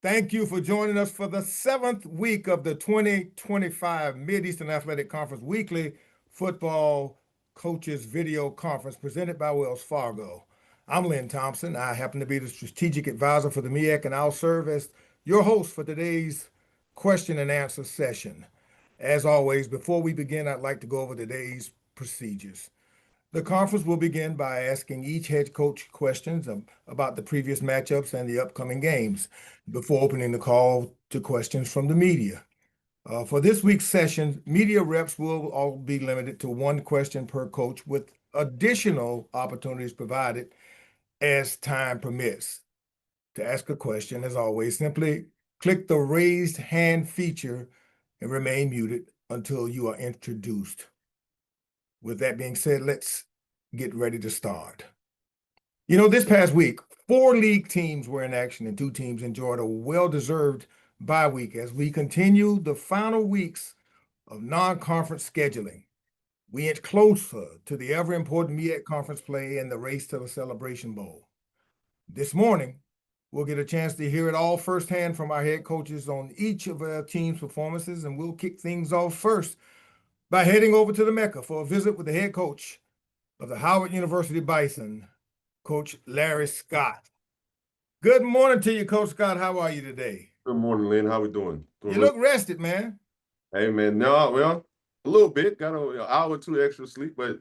Thank you for joining us for the seventh week of the 2025 Mid-Eastern Athletic Conference Weekly Football Coaches Video Conference presented by Wells Fargo. I'm Lynn Thompson. I happen to be the strategic advisor for the MEAC, and I'll serve as your host for today's question and answer session. As always, before we begin, I'd like to go over today's procedures. The conference will begin by asking each head coach questions about the previous matchups and the upcoming games before opening the call to questions from the media. For this week's session, media reps will all be limited to one question per coach with additional opportunities provided as time permits. To ask a question, as always, simply click the raised hand feature and remain muted until you are introduced. With that being said, let's get ready to start. This past week, 4 league teams were in action and 2 teams enjoyed a well-deserved bye week as we continue the final weeks of non-conference scheduling. We inch closer to the ever-important MEAC conference play and the race to the Celebration Bowl. This morning, we'll get a chance to hear it all firsthand from our head coaches on each of our team's performances, and we'll kick things off first by heading over to the Mecca for a visit with the head coach of the Howard University Bison, Coach Larry Scott. Good morning to you, Coach Scott. How are you today? Good morning, Lynn. How we doing? You look rested, man. Hey, man. No, well, a little bit. Got an hour or 2 extra sleep, but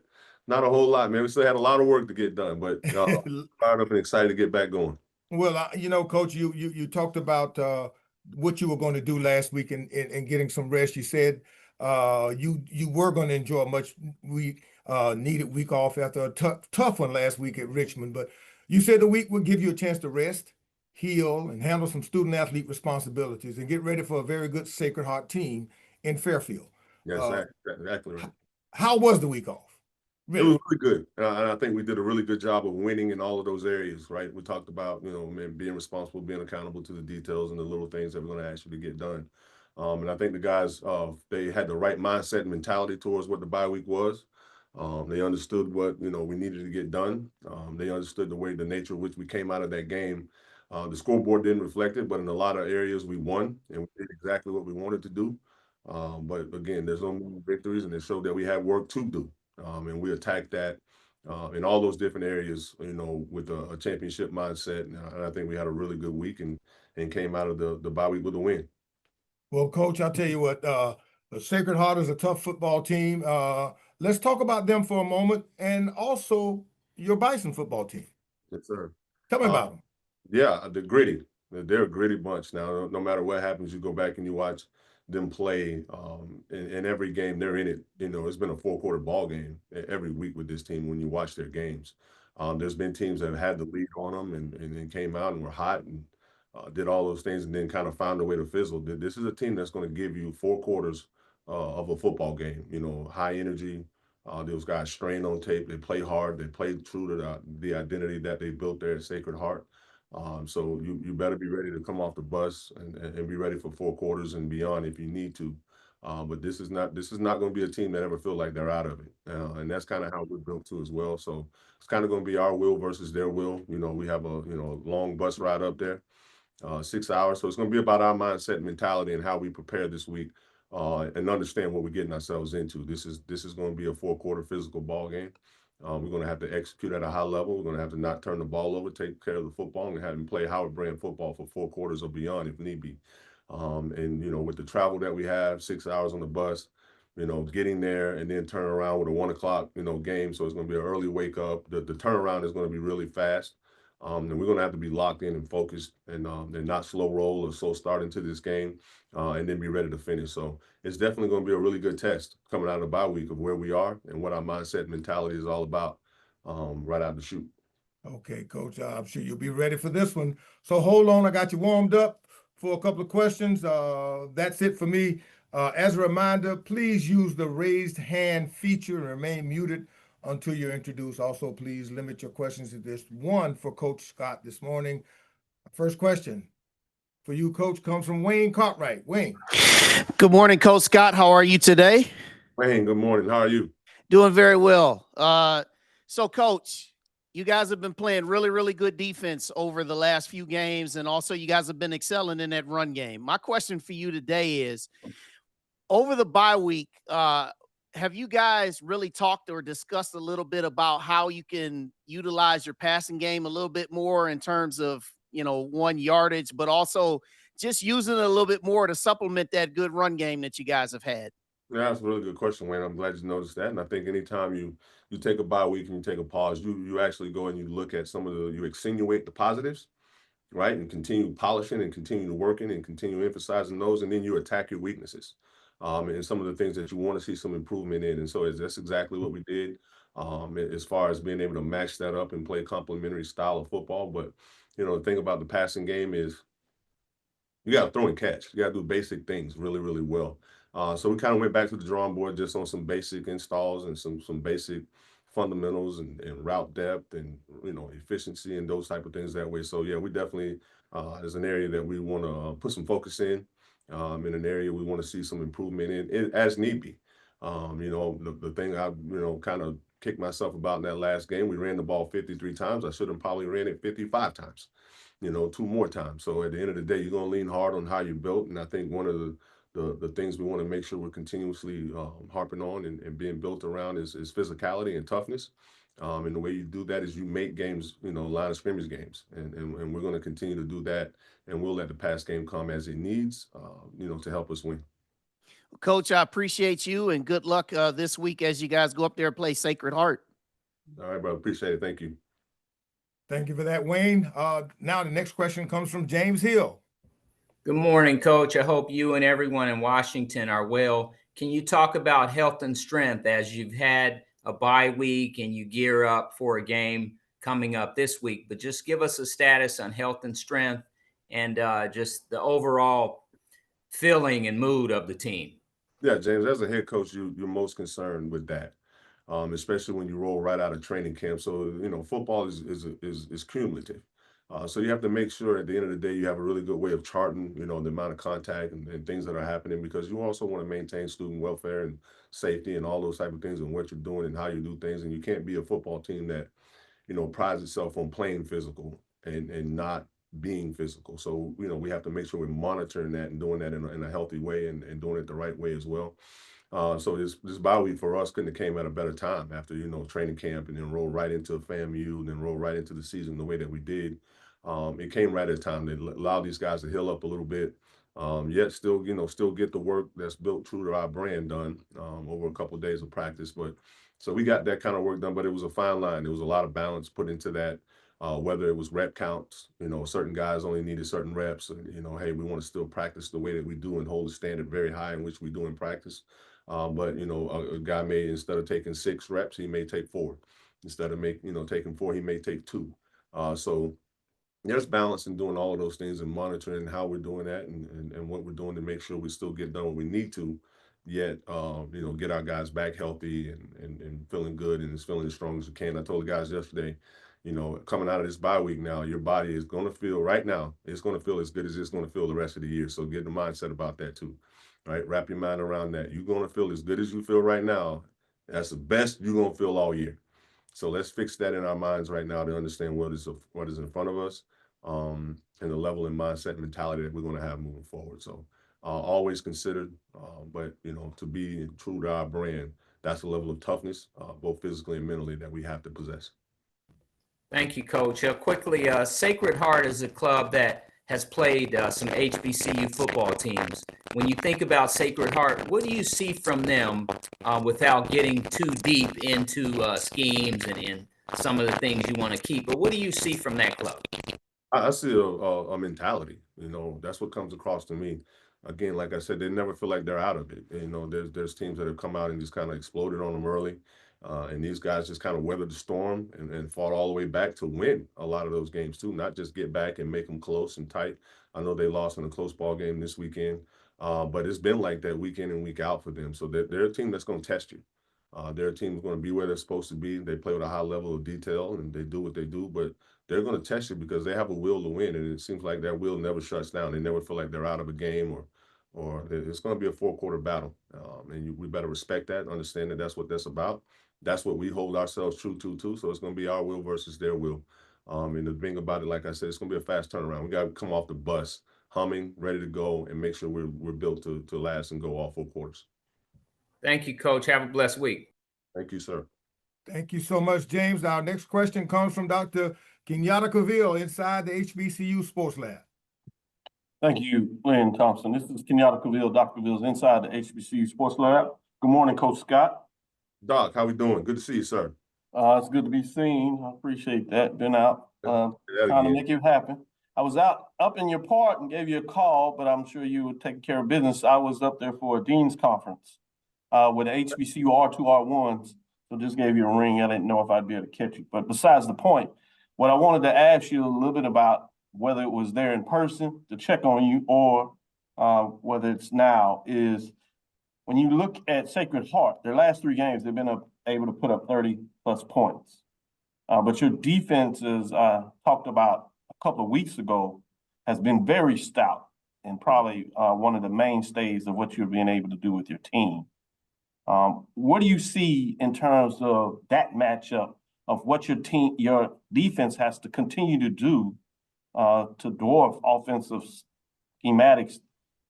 not a whole lot, man. We still had a lot of work to get done, but fired up and excited to get back going. Well, Coach, you talked about what you were going to do last week and getting some rest. You said you were going to enjoy a much needed week off after a tough one last week at Richmond, but you said the week would give you a chance to rest, heal, and handle some student athlete responsibilities and get ready for a very good Sacred Heart team in Fairfield. Yes, exactly right. How was the week off? Really? It was really good. And I think we did a really good job of winning in all of those areas, right? We talked about, being responsible, being accountable to the details and the little things that we're going to ask you to get done. And I think the guys, they had the right mindset and mentality towards what the bye week was. They understood what, we needed to get done. They understood the nature of which we came out of that game. The scoreboard didn't reflect it, but in a lot of areas we won and we did exactly what we wanted to do. But again, there's no victories, and it showed that we had work to do. And we attacked that in all those different areas, with a championship mindset. And I think we had a really good week and came out of the bye week with a win. Well, Coach, I'll tell you what, the Sacred Heart is a tough football team. Let's talk about them for a moment and also your Bison football team. Yes, sir. Tell me about them. Yeah, they're gritty. They're a gritty bunch. Now, no matter what happens, you go back and you watch them play. In every game they're in it. It's been a 4-quarter ball game every week with this team when you watch their games. There's been teams that have had the lead on them and then came out and were hot and did all those things and then kind of found a way to fizzle. This is a team that's going to give you 4 quarters of a football game. High energy. Those guys strain on tape. They play hard. They play true to the identity that they built there at Sacred Heart. So you better be ready to come off the bus and be ready for 4 quarters and beyond if you need to. But this is not going to be a team that ever feel like they're out of it. And that's kind of how we're built too as well. So it's kind of going to be our will versus their will. We have a long bus ride up there, 6 hours. So it's going to be about our mindset and mentality and how we prepare this week and understand what we're getting ourselves into. This is going to be a 4-quarter physical ball game. We're going to have to execute at a high level. We're going to have to not turn the ball over, take care of the football, and have them play Howard brand football for 4 quarters or beyond if need be. And with the travel that we have, 6 hours on the bus, getting there and then turn around with a 1 o'clock, game. So it's going to be an early wake up. The turnaround is going to be really fast. And we're going to have to be locked in and focused and not slow roll or slow start into this game and then be ready to finish. So it's definitely going to be a really good test coming out of the bye week of where we are and what our mindset and mentality is all about right out the chute. Okay, Coach, I'm sure you'll be ready for this one. So hold on, I got you warmed up for a couple of questions. That's it for me. As a reminder, please use the raised hand feature and remain muted until you're introduced. Also, please limit your questions to this one for Coach Scott this morning. First question for you, Coach, comes from Wayne Cartwright. Wayne. Good morning, Coach Scott. How are you today? Wayne, good morning. How are you? Doing very well. So, Coach, You guys have been playing really, really good defense over the last few games, and also you guys have been excelling in that run game. My question for you today is, over the bye week, have you guys really talked or discussed a little bit about how you can utilize your passing game a little bit more in terms of, one, yardage, but also just using it a little bit more to supplement that good run game that you guys have had? Yeah, that's a really good question, Wayne. I'm glad you noticed that. And I think anytime you take a bye week and you take a pause, you actually go and you look at you extenuate the positives, right? And continue polishing and continue working and continue emphasizing those, and then you attack your weaknesses, and some of the things that you want to see some improvement in. And so that's exactly what we did, as far as being able to match that up and play a complementary style of football. But the thing about the passing game is you got to throw and catch. You got to do basic things really, really well. So we kind of went back to the drawing board just on some basic installs and some basic fundamentals and route depth and efficiency and those type of things that way. So yeah, we definitely is an area that we want to put some focus in an area we want to see some improvement in as need be. The thing I kind of kicked myself about in that last game, we ran the ball 53 times. I should have probably ran it 55 times. Two more times. So at the end of the day, you're going to lean hard on how you're built. And I think one of the things we want to make sure we're continuously harping on and being built around is physicality and toughness. And the way you do that is you make games, line of scrimmage games. And we're going to continue to do that. And we'll let the pass game come as it needs, to help us win. Coach, I appreciate you, and good luck this week as you guys go up there and play Sacred Heart. All right, bro. Appreciate it. Thank you. Thank you for that, Wayne. Now the next question comes from James Hill. Good morning, Coach. I hope you and everyone in Washington are well. Can you talk about health and strength as you've had a bye week and you gear up for a game coming up this week? But just give us a status on health and strength and just the overall feeling and mood of the team. Yeah, James, as a head coach, you're most concerned with that. Especially when you roll right out of training camp. So, football is cumulative. So you have to make sure at the end of the day, you have a really good way of charting, the amount of contact and things that are happening, because you also want to maintain student welfare and safety and all those type of things and what you're doing and how you do things. And you can't be a football team that, prides itself on playing physical and not being physical. So, we have to make sure we're monitoring that and doing that in a healthy way and doing it the right way as well. So this bye week for us couldn't have came at a better time after, training camp and then roll right into FAMU and then roll right into the season the way that we did. It came right at a time that allowed these guys to heal up a little bit, yet still, still get the work that's built true to our brand done over a couple of days of practice. But so we got that kind of work done, but it was a fine line. There was a lot of balance put into that, whether it was rep counts, certain guys only needed certain reps. And, hey, we want to still practice the way that we do and hold the standard very high in which we do in practice. But a guy may, instead of taking 6 reps, he may take 4. Instead of taking 4, he may take 2. So there's balance in doing all of those things and monitoring how we're doing that and what we're doing to make sure we still get done what we need to, yet get our guys back healthy and feeling good and feeling as strong as we can. I told the guys yesterday, coming out of this bye week now, your body is going to feel right now, it's going to feel as good as it's going to feel the rest of the year. So get the mindset about that too. Right, wrap your mind around that. You're going to feel as good as you feel right now. That's the best you're going to feel all year. So let's fix that in our minds right now to understand what is in front of us, and the level and mindset and mentality that we're going to have moving forward. So always considered, but to be true to our brand, that's a level of toughness, both physically and mentally, that we have to possess. Thank you, Coach. Quickly, Sacred Heart is a club that has played some HBCU football teams. When you think about Sacred Heart, what do you see from them without getting too deep into schemes and some of the things you want to keep? But what do you see from that club? I see a mentality. That's what comes across to me. Again, like I said, they never feel like they're out of it. There's teams that have come out and just kind of exploded on them early. And these guys just kind of weathered the storm and fought all the way back to win a lot of those games too, not just get back and make them close and tight. I know they lost in a close ball game this weekend, but it's been like that week in and week out for them. So they're a team that's going to test you. Their team is going to be where they're supposed to be. They play with a high level of detail and they do what they do, but they're going to test you because they have a will to win. And it seems like that will never shuts down. They never feel like they're out of a game or it's going to be a 4-quarter battle. And we better respect that, understand that that's what that's about. that's what we hold ourselves true to too. So it's going to be our will versus their will. And the thing about it, like I said, it's going to be a fast turnaround. We got to come off the bus humming, ready to go, and make sure we're built to last and go all 4 quarters. Thank you, Coach. Have a blessed week. Thank you, sir. Thank you so much, James. Our next question comes from Dr. Kenyatta Cavill inside the HBCU Sports Lab. Thank you, Lynn Thompson. This is Kenyatta Cavill, Dr. Cavill's inside the HBCU Sports Lab. Good morning, Coach Scott. Doc, how we doing? Good to see you, sir. It's good to be seen. I appreciate that. Been out trying to make it happen. I was up in your part and gave you a call, but I'm sure you were taking care of business. I was up there for a Dean's Conference with the HBCU R2, R1s. So just gave you a ring. I didn't know if I'd be able to catch you. But besides the point, what I wanted to ask you a little bit about, whether it was there in person to check on you or whether it's now, is when you look at Sacred Heart, their last 3 games, they've been able to put up 30-plus points. But your defense, as talked about a couple of weeks ago, has been very stout and probably one of the mainstays of what you're being able to do with your team. What do you see in terms of that matchup of what your defense has to continue to do to dwarf offensive schematics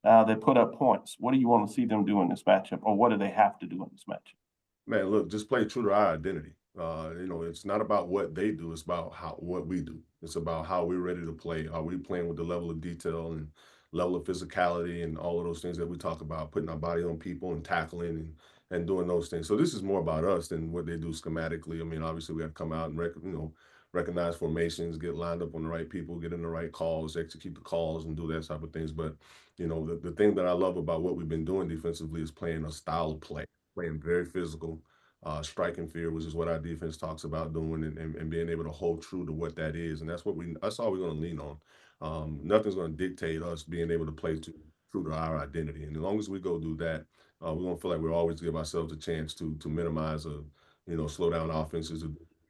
that put up points? What do you want to see them do in this matchup, or what do they have to do in this matchup? Man, look, just play true to our identity. It's not about what they do; it's about what we do. It's about how we're ready to play. Are we playing with the level of detail and level of physicality and all of those things that we talk about, putting our body on people and tackling and doing those things. So this is more about us than what they do schematically. I mean, obviously we have to come out and recognize formations, get lined up on the right people, get in the right calls, execute the calls, and do that type of things. But the thing that I love about what we've been doing defensively is playing a style of play, playing very physical, striking fear, which is what our defense talks about doing, and being able to hold true to what that is. And that's all we're going to lean on. Nothing's going to dictate us being able to play true to our identity. And as long as we go do that, we're going to feel like we always give ourselves a chance to minimize slow down offenses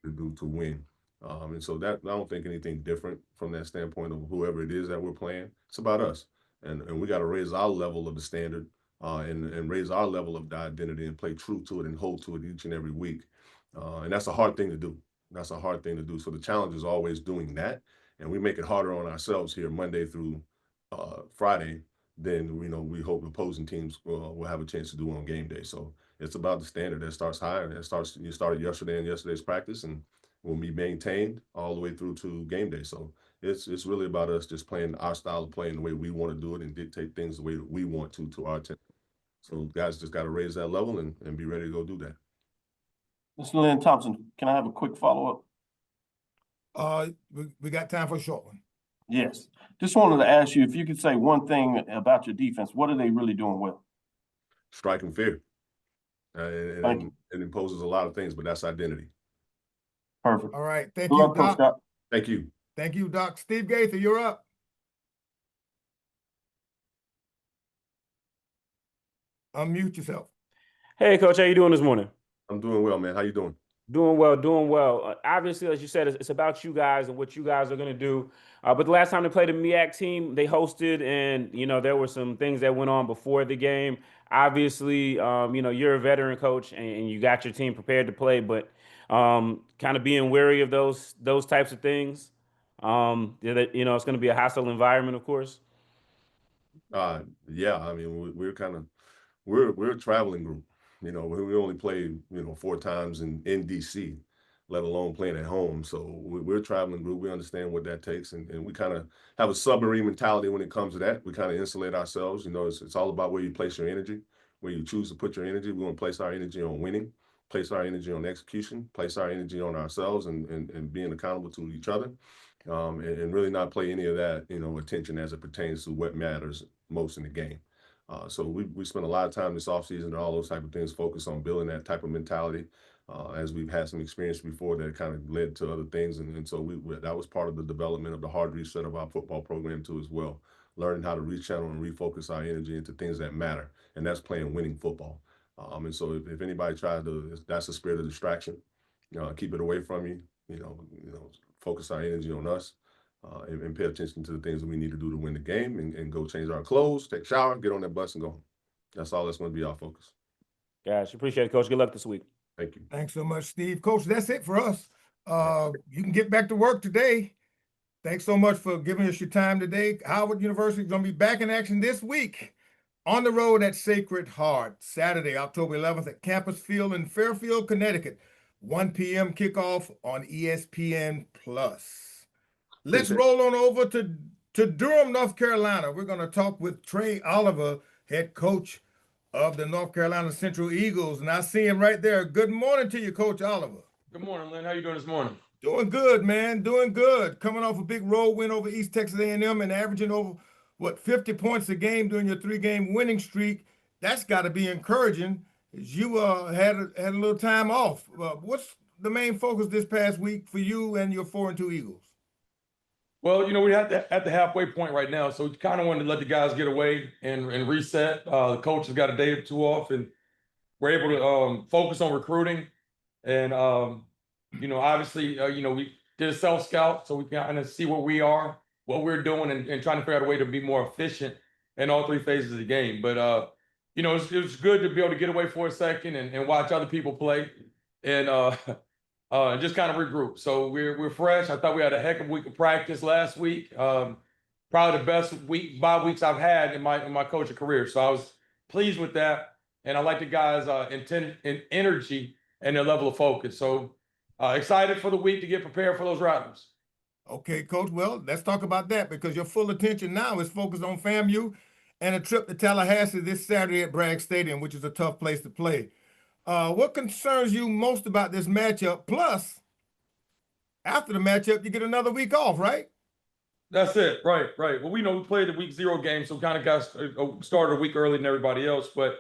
to win. And so that I don't think anything different from that standpoint of whoever it is that we're playing. It's about us, and we got to raise our level of the standard and raise our level of the identity and play true to it and hold to it each and every week. And that's a hard thing to do. So the challenge is always doing that, and we make it harder on ourselves here Monday through Friday. Then we hope opposing teams will have a chance to do on game day. So it's about the standard that starts higher. You started yesterday in yesterday's practice, and will be maintained all the way through to game day. So it's really about us just playing our style of play in the way we want to do it and dictate things the way that we want to our team. So guys just got to raise that level and be ready to go do that. Mr. Lynn Thompson, can I have a quick follow-up? We got time for a short one. Yes. Just wanted to ask you if you could say one thing about your defense. What are they really doing well? Striking fear. It imposes a lot of things, but that's identity. Perfect. All right. Thank you, Coach Doc. Scott. Thank you. Thank you, Doc. Steve Gaither, you're up. Unmute yourself. Hey, Coach, how you doing this morning? I'm doing well, man. How you doing? Doing well. Obviously, as you said, it's about you guys and what you guys are going to do. But the last time they played a MEAC team, they hosted, and, there were some things that went on before the game. Obviously, you're a veteran coach and you got your team prepared to play, but kind of being wary of those types of things. It's going to be a hostile environment, of course. Yeah, I mean, we're a traveling group. We only play 4 times in DC, let alone playing at home. So we're a traveling group. We understand what that takes, and we kind of have a submarine mentality when it comes to that. We kind of insulate ourselves. It's all about where you place your energy, where you choose to put your energy. We want to place our energy on winning, place our energy on execution, place our energy on ourselves, and being accountable to each other, and really not play any of that attention as it pertains to what matters most in the game. So we spent a lot of time this offseason and all those type of things focused on building that type of mentality, as we've had some experience before that kind of led to other things. And so that was part of the development of the hard reset of our football program too as well, learning how to rechannel and refocus our energy into things that matter. And that's playing winning football. And so if anybody tries to, that's a spirit of distraction, keep it away from you, focus our energy on us. And pay attention to the things that we need to do to win the game and go change our clothes, take a shower, get on that bus and go home. That's all that's going to be our focus. Gosh, appreciate it, Coach. Good luck this week. Thank you. Thanks so much, Steve. Coach, that's it for us. You can get back to work today. Thanks so much for giving us your time today. Howard University is going to be back in action this week on the road at Sacred Heart, Saturday, October 11th at Campus Field in Fairfield, Connecticut. 1 p.m. kickoff on ESPN+. Let's roll on over to Durham, North Carolina. We're going to talk with Trei Oliver, head coach of the North Carolina Central Eagles. And I see him right there. Good morning to you, Coach Oliver. Good morning, Lynn. How you doing this morning? Doing good, man. Doing good. Coming off a big road win over East Texas A&M and averaging over, 50 points a game during your 3-game winning streak. That's got to be encouraging. You had a little time off. What's the main focus this past week for you and your 4-2 Eagles? Well, we're at the halfway point right now, so we kind of wanted to let the guys get away and reset. The coach has got a day or two off, and we're able to focus on recruiting. And, obviously, we did a self-scout, so we can kind of see where we are, what we're doing, and trying to figure out a way to be more efficient in all 3 phases of the game. But, it was good to be able to get away for a second and watch other people play and just kind of regroup. So we're fresh. I thought we had a heck of a week of practice last week. Probably the best bye weeks I've had in my coaching career. So I was pleased with that. And I like the guys' energy and their level of focus. So excited for the week to get prepared for those Rattlers. Okay, Coach. Well, let's talk about that because your full attention now is focused on FAMU and a trip to Tallahassee this Saturday at Bragg Stadium, which is a tough place to play. What concerns you most about this matchup? Plus, after the matchup, you get another week off, right? That's it. Right. Well, we know we played the week 0 game, so we kind of got started a week earlier than everybody else. But,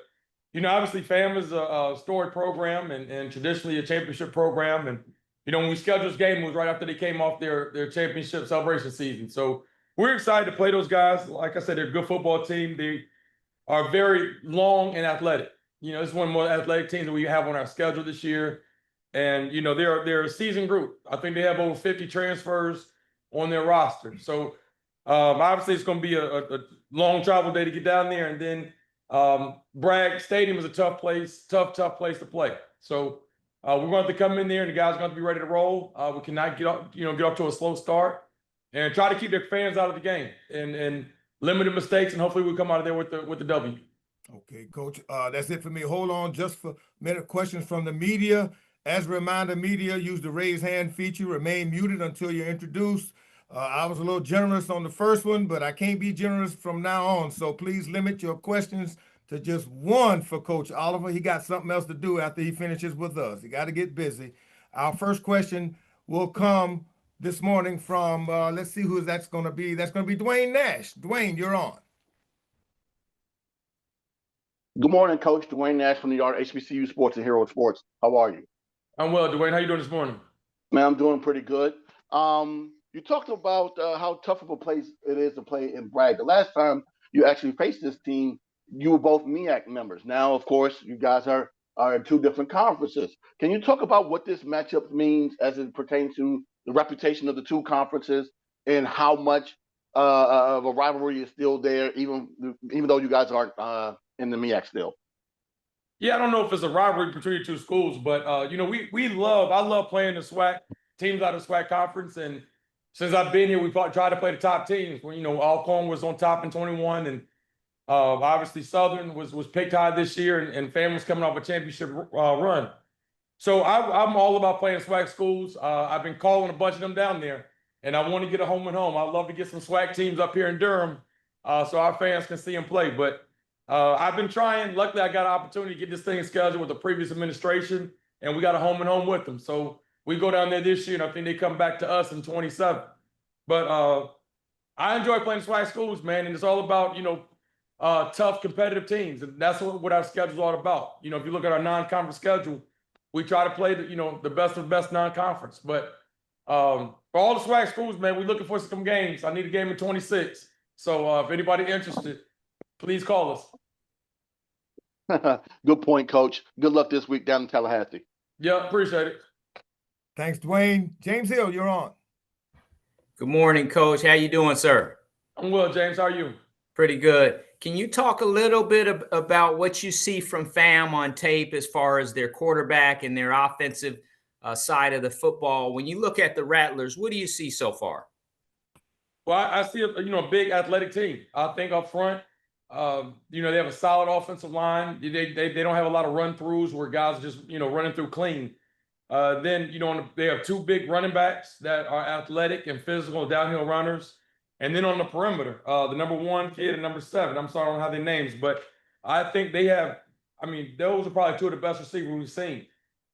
obviously FAM is a storied program and traditionally a championship program. And, when we scheduled this game, it was right after they came off their championship celebration season. So we're excited to play those guys. Like I said, they're a good football team. They are very long and athletic. This is one of the more athletic teams that we have on our schedule this year. And, they're a seasoned group. I think they have over 50 transfers on their roster. So obviously it's going to be a long travel day to get down there. And then Bragg Stadium is a tough place to play. So we're going to have to come in there and the guys are going to be ready to roll. We cannot get off to a slow start and try to keep their fans out of the game and limit the mistakes. And hopefully we'll come out of there with the W. Okay, Coach. That's it for me. Hold on just for a minute. Questions from the media. As a reminder, media, use the raise hand feature. Remain muted until you're introduced. I was a little generous on the first one, but I can't be generous from now on. So please limit your questions to just one for Coach Oliver. He got something else to do after he finishes with us. He got to get busy. Our first question will come this morning from, let's see who that's going to be. That's going to be Dwayne Nash. Dwayne, you're on. Good morning, Coach. Dwayne Nash from the Yard, HBCU Sports and Hero Sports. How are you? I'm well, Dwayne. How you doing this morning? Man, I'm doing pretty good. You talked about how tough of a place it is to play in Bragg. The last time you actually faced this team, you were both MEAC members. Now, of course, you guys are in 2 different conferences. Can you talk about what this matchup means as it pertains to the reputation of the 2 conferences and how much of a rivalry is still there, even though you guys aren't in the MEAC still? Yeah, I don't know if it's a rivalry between the 2 schools, but I love playing the SWAC teams out of the SWAC conference. And since I've been here, we've tried to play the top teams. Where Alcorn was on top in 21, and obviously Southern was picked high this year, and FAM was coming off a championship run. So I'm all about playing SWAC schools. I've been calling a bunch of them down there, and I want to get a home and home. I'd love to get some SWAC teams up here in Durham, so our fans can see them play. But I've been trying. Luckily, I got an opportunity to get this thing scheduled with the previous administration, and we got a home and home with them. So we go down there this year, and I think they come back to us in 27. But I enjoy playing SWAC schools, man, and it's all about, tough competitive teams. And that's what our schedule is all about. If you look at our non-conference schedule, we try to play the best of the best non-conference. But for all the SWAC schools, man, we're looking for some games. I need a game in 26. So if anybody interested, please call us. Good point, Coach. Good luck this week down in Tallahassee. Yeah, appreciate it. Thanks, Dwayne. James Hill, you're on. Good morning, Coach. How you doing, sir? I'm well, James. How are you? Pretty good. Can you talk a little bit about what you see from FAM on tape as far as their quarterback and their offensive side of the football? When you look at the Rattlers, what do you see so far? Well, I see a big athletic team. I think up front, they have a solid offensive line. They don't have a lot of run throughs where guys are just running through clean. Then they have two big running backs that are athletic and physical downhill runners. And then on the perimeter, the number 1 kid and number 7. I'm sorry, I don't have their names, but I think they have. I mean, those are probably two of the best receivers we've seen.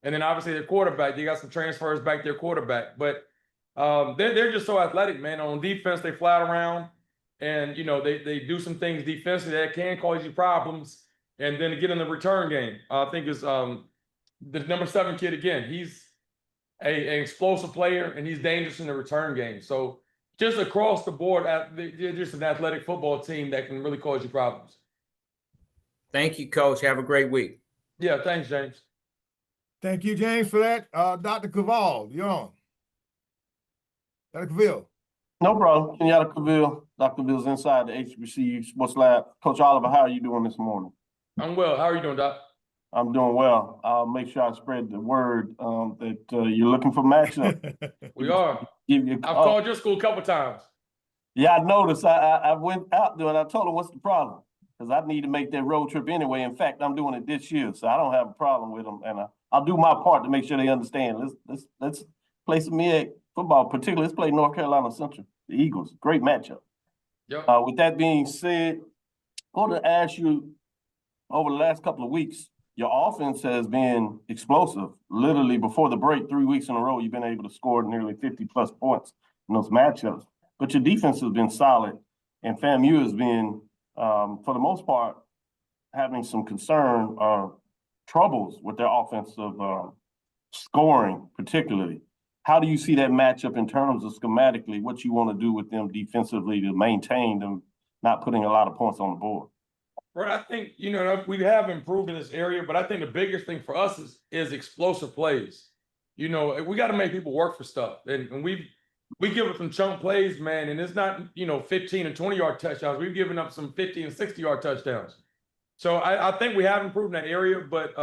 And then obviously their quarterback. They got some transfers back to their quarterback, but they're just so athletic, man. On defense, they fly around, and they do some things defensively that can cause you problems. And then to get in the return game, I think is the number 7 kid again. He's an explosive player, and he's dangerous in the return game. So just across the board, they're just an athletic football team that can really cause you problems. Thank you, Coach. Have a great week. Yeah, thanks, James. Thank you, James, for that. Dr. Caval, you're on. Dr. Cavill. No problem. Kenyatta Cavill. Dr. Cavill's inside the HBCU Sports Lab. Coach Oliver, how are you doing this morning? I'm well. How are you doing, Doc? I'm doing well. I'll make sure I spread the word that you're looking for matchup. We are. Give you I've called your school a couple times. Yeah, I noticed. I went out there and I told him, what's the problem? Because I need to make that road trip anyway. In fact, I'm doing it this year, so I don't have a problem with them. And I'll do my part to make sure they understand. Let's play some MEAC football, particularly let's play North Carolina Central, the Eagles. Great matchup. Yep. With that being said, I want to ask you, over the last couple of weeks, your offense has been explosive. Literally before the break, 3 weeks in a row, you've been able to score nearly 50-plus points in those matchups. But your defense has been solid, and FAMU has been, for the most part, having some concern or troubles with their offensive scoring, particularly. How do you see that matchup in terms of schematically, what you want to do with them defensively to maintain them not putting a lot of points on the board? Right. I think, we have improved in this area, but I think the biggest thing for us is explosive plays. We got to make people work for stuff. And we give up some chunk plays, man, and it's not, 15 and 20-yard touchdowns. We've given up some 50 and 60-yard touchdowns. So I think we have improved in that area, but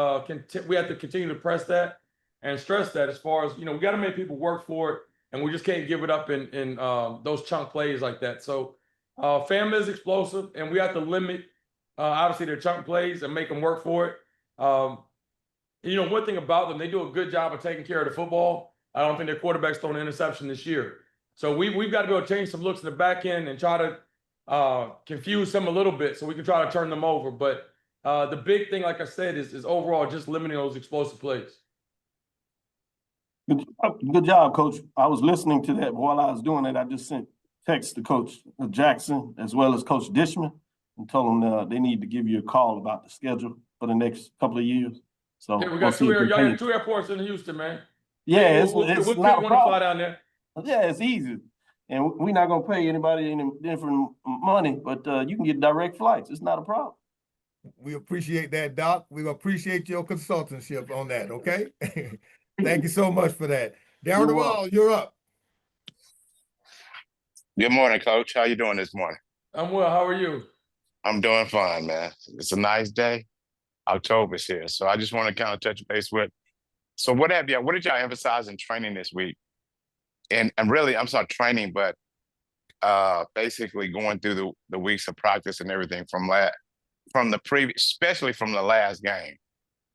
we have to continue to press that and stress that as far as, we got to make people work for it, and we just can't give it up in those chunk plays like that. So FAM is explosive, and we have to limit obviously their chunk plays and make them work for it. One thing about them, they do a good job of taking care of the football. I don't think their quarterback's thrown an interception this year. So we've got to be able to change some looks in the back end and try to confuse them a little bit so we can try to turn them over. But the big thing, like I said, is overall just limiting those explosive plays. Good job, Coach. I was listening to that while I was doing it. I just sent text to Coach Jackson as well as Coach Dishman and told them they need to give you a call about the schedule for the next couple of years. So yeah, we got two airports in Houston, man. Yeah, we'll not want to fly down there. Yeah, it's easy. And we're not going to pay anybody any different money, but you can get direct flights. It's not a problem. We appreciate that, Doc. We appreciate your consultanship on that, okay? Thank you so much for that. Darren Duvall, you're up. Good morning, Coach. How you doing this morning? I'm well. How are you? I'm doing fine, man. It's a nice day. October's here. So I just want to kind of touch base with. So what did y'all emphasize in training this week? And really, I'm sorry, training, but basically going through the weeks of practice and everything from the previous, especially from the last game.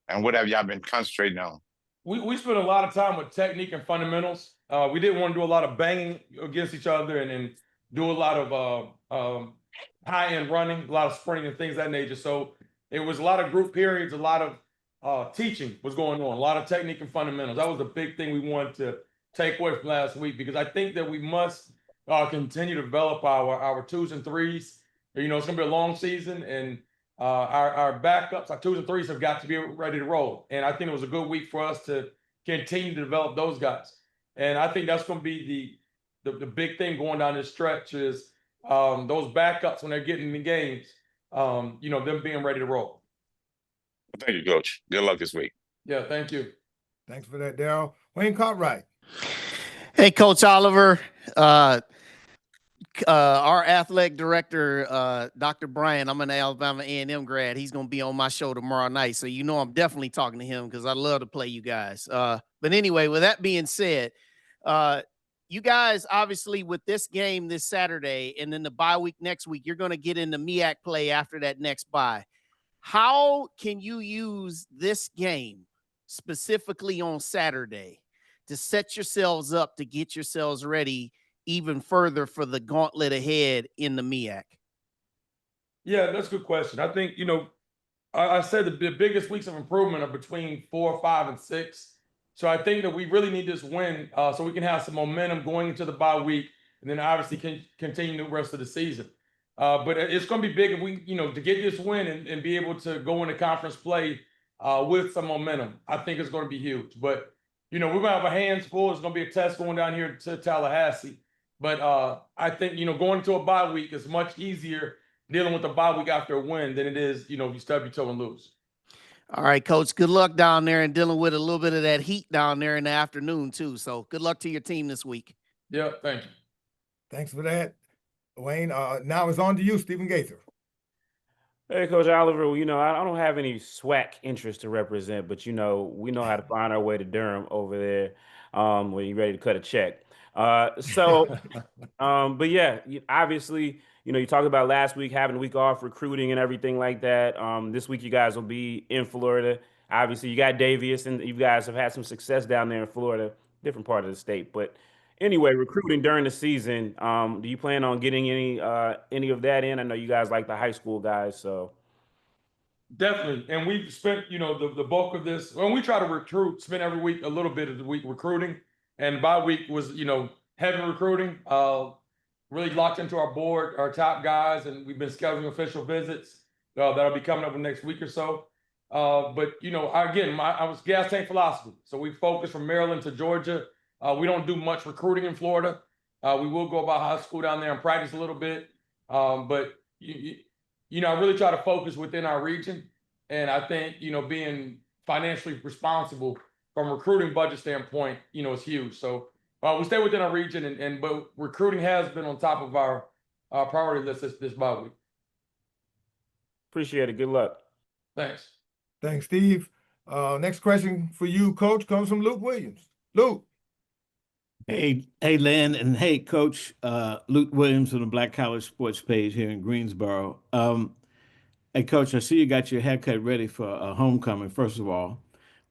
And what have y'all been concentrating on? We spent a lot of time with technique and fundamentals. We didn't want to do a lot of banging against each other and do a lot of high-end running, a lot of sprinting and things of that nature. So it was a lot of group periods, a lot of teaching was going on, a lot of technique and fundamentals. That was the big thing we wanted to take away from last week, because I think that we must continue to develop our 2s and 3s. It's going to be a long season, and our backups, our 2s and 3s have got to be ready to roll. And I think it was a good week for us to continue to develop those guys. And I think that's going to be the big thing going down this stretch is those backups when they're getting in the games, them being ready to roll. Thank you, Coach. Good luck this week. Yeah, thank you. Thanks for that, Darryl. Wayne Cartwright. Hey, Coach Oliver. our athletic director, Dr. Brian, I'm an Alabama A&M grad. He's going to be on my show tomorrow night. So, you know, I'm definitely talking to him because I love to play you guys. But anyway, with that being said, you guys, obviously with this game this Saturday and then the bye week next week, you're going to get into MEAC play after that next bye. How can you use this game specifically on Saturday to set yourselves up to get yourselves ready even further for the gauntlet ahead in the MEAC? Yeah, that's a good question. I think, you know, I said the biggest weeks of improvement are between 4, 5, and 6. So I think that we really need this win so we can have some momentum going into the bye week and then obviously can continue the rest of the season. But it's going to be big if we, you know, to get this win and be able to go into conference play with some momentum. I think it's going to be huge. But, you know, we're going to have our hands full. It's going to be a test going down here to Tallahassee. But I think, you know, going into a bye week is much easier dealing with a bye week after a win than it is, you know, you stub your toe and lose. All right, Coach, good luck down there and dealing with a little bit of that heat down there in the afternoon too. So good luck to your team this week. Yeah, thank you. Thanks for that, Wayne. Now it's on to you, Stephen Gaither. Hey, Coach Oliver, you know, I don't have any SWAC interest to represent, but, you know, we know how to find our way to Durham over there when you're ready to cut a check. But yeah, obviously, you know, you talked about last week having a week off recruiting and everything like that. This week you guys will be in Florida. Obviously, you got Davius, and you guys have had some success down there in Florida, different part of the state. But anyway, recruiting during the season, do you plan on getting any of that in? I know you guys like the high school guys, so. Definitely. And we've spent, you know, the bulk of this, when we try to recruit, spend every week, a little bit of the week recruiting. And bye week was, you know, heavy recruiting, really locked into our board, our top guys, and we've been scheduling official visits that'll be coming up in the next week or so. But, you know, again, I was gas tank philosophy. So we focus from Maryland to Georgia. We don't do much recruiting in Florida. We will go about high school down there and practice a little bit. But, you know, I really try to focus within our region. And I think, you know, being financially responsible from a recruiting budget standpoint, you know, is huge. So we stay within our region, but recruiting has been on top of our priority list this bye week. Appreciate it. Good luck. Thanks. Thanks, Steve. Next question for you, Coach, comes from Luke Williams. Luke. Hey, Len, and hey, Coach. Luke Williams on the Black College Sports page here in Greensboro. Hey, Coach, I see you got your haircut ready for homecoming, first of all.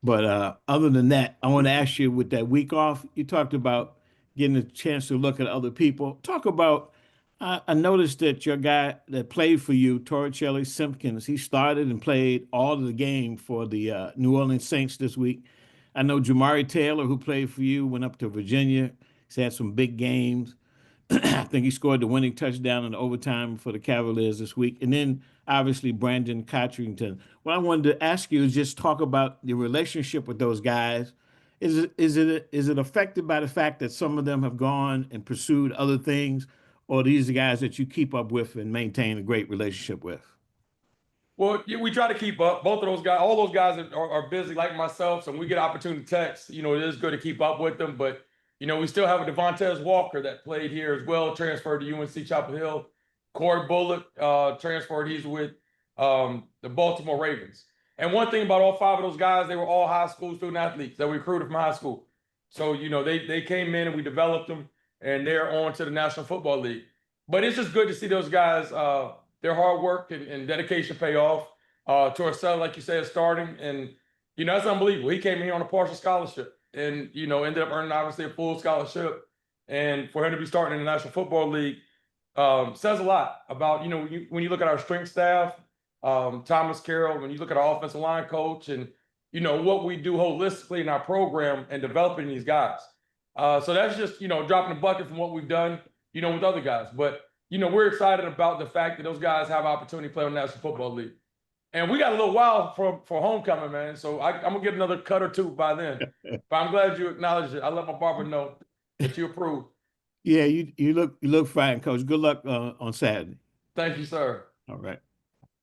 But other than that, I want to ask you, with that week off, you talked about getting a chance to look at other people. Talk about, I noticed that your guy that played for you, Torricelli Simpkins, he started and played all of the game for the New Orleans Saints this week. I know Jamari Taylor, who played for you, went up to Virginia. He's had some big games. I think he scored the winning touchdown in overtime for the Cavaliers this week. And then, obviously, Brandon Cotrington. What I wanted to ask you is just talk about your relationship with those guys. Is it affected by the fact that some of them have gone and pursued other things, or these are guys that you keep up with and maintain a great relationship with? Well, yeah, we try to keep up. Both of those guys, all those guys are busy like myself. So when we get opportunity to text, you know, it is good to keep up with them. But, you know, we still have a Devontae Walker that played here as well, transferred to UNC Chapel Hill. Corey Bullock transferred. He's with the Baltimore Ravens. And one thing about all 5 of those guys, they were all high school student athletes that we recruited from high school. So, you know, they came in and we developed them, and they're on to the National Football League. But it's just good to see those guys, their hard work and dedication pay off. Torricelli, like you said, starting. And, you know, that's unbelievable. He came in here on a partial scholarship and, you know, ended up earning, obviously, a full scholarship. And for him to be starting in the National Football League says a lot about, you know, when you look at our strength staff, Thomas Carroll, when you look at our offensive line coach and, you know, what we do holistically in our program and developing these guys. So that's just, you know, dropping the bucket from what we've done, you know, with other guys. But, you know, we're excited about the fact that those guys have opportunity to play on the National Football League. And we got a little while for homecoming, man. So I'm going to get another cut or two by then. But I'm glad you acknowledged it. I let my barber know that you approve. Yeah, you look fine, Coach. Good luck on Saturday. Thank you, sir. All right.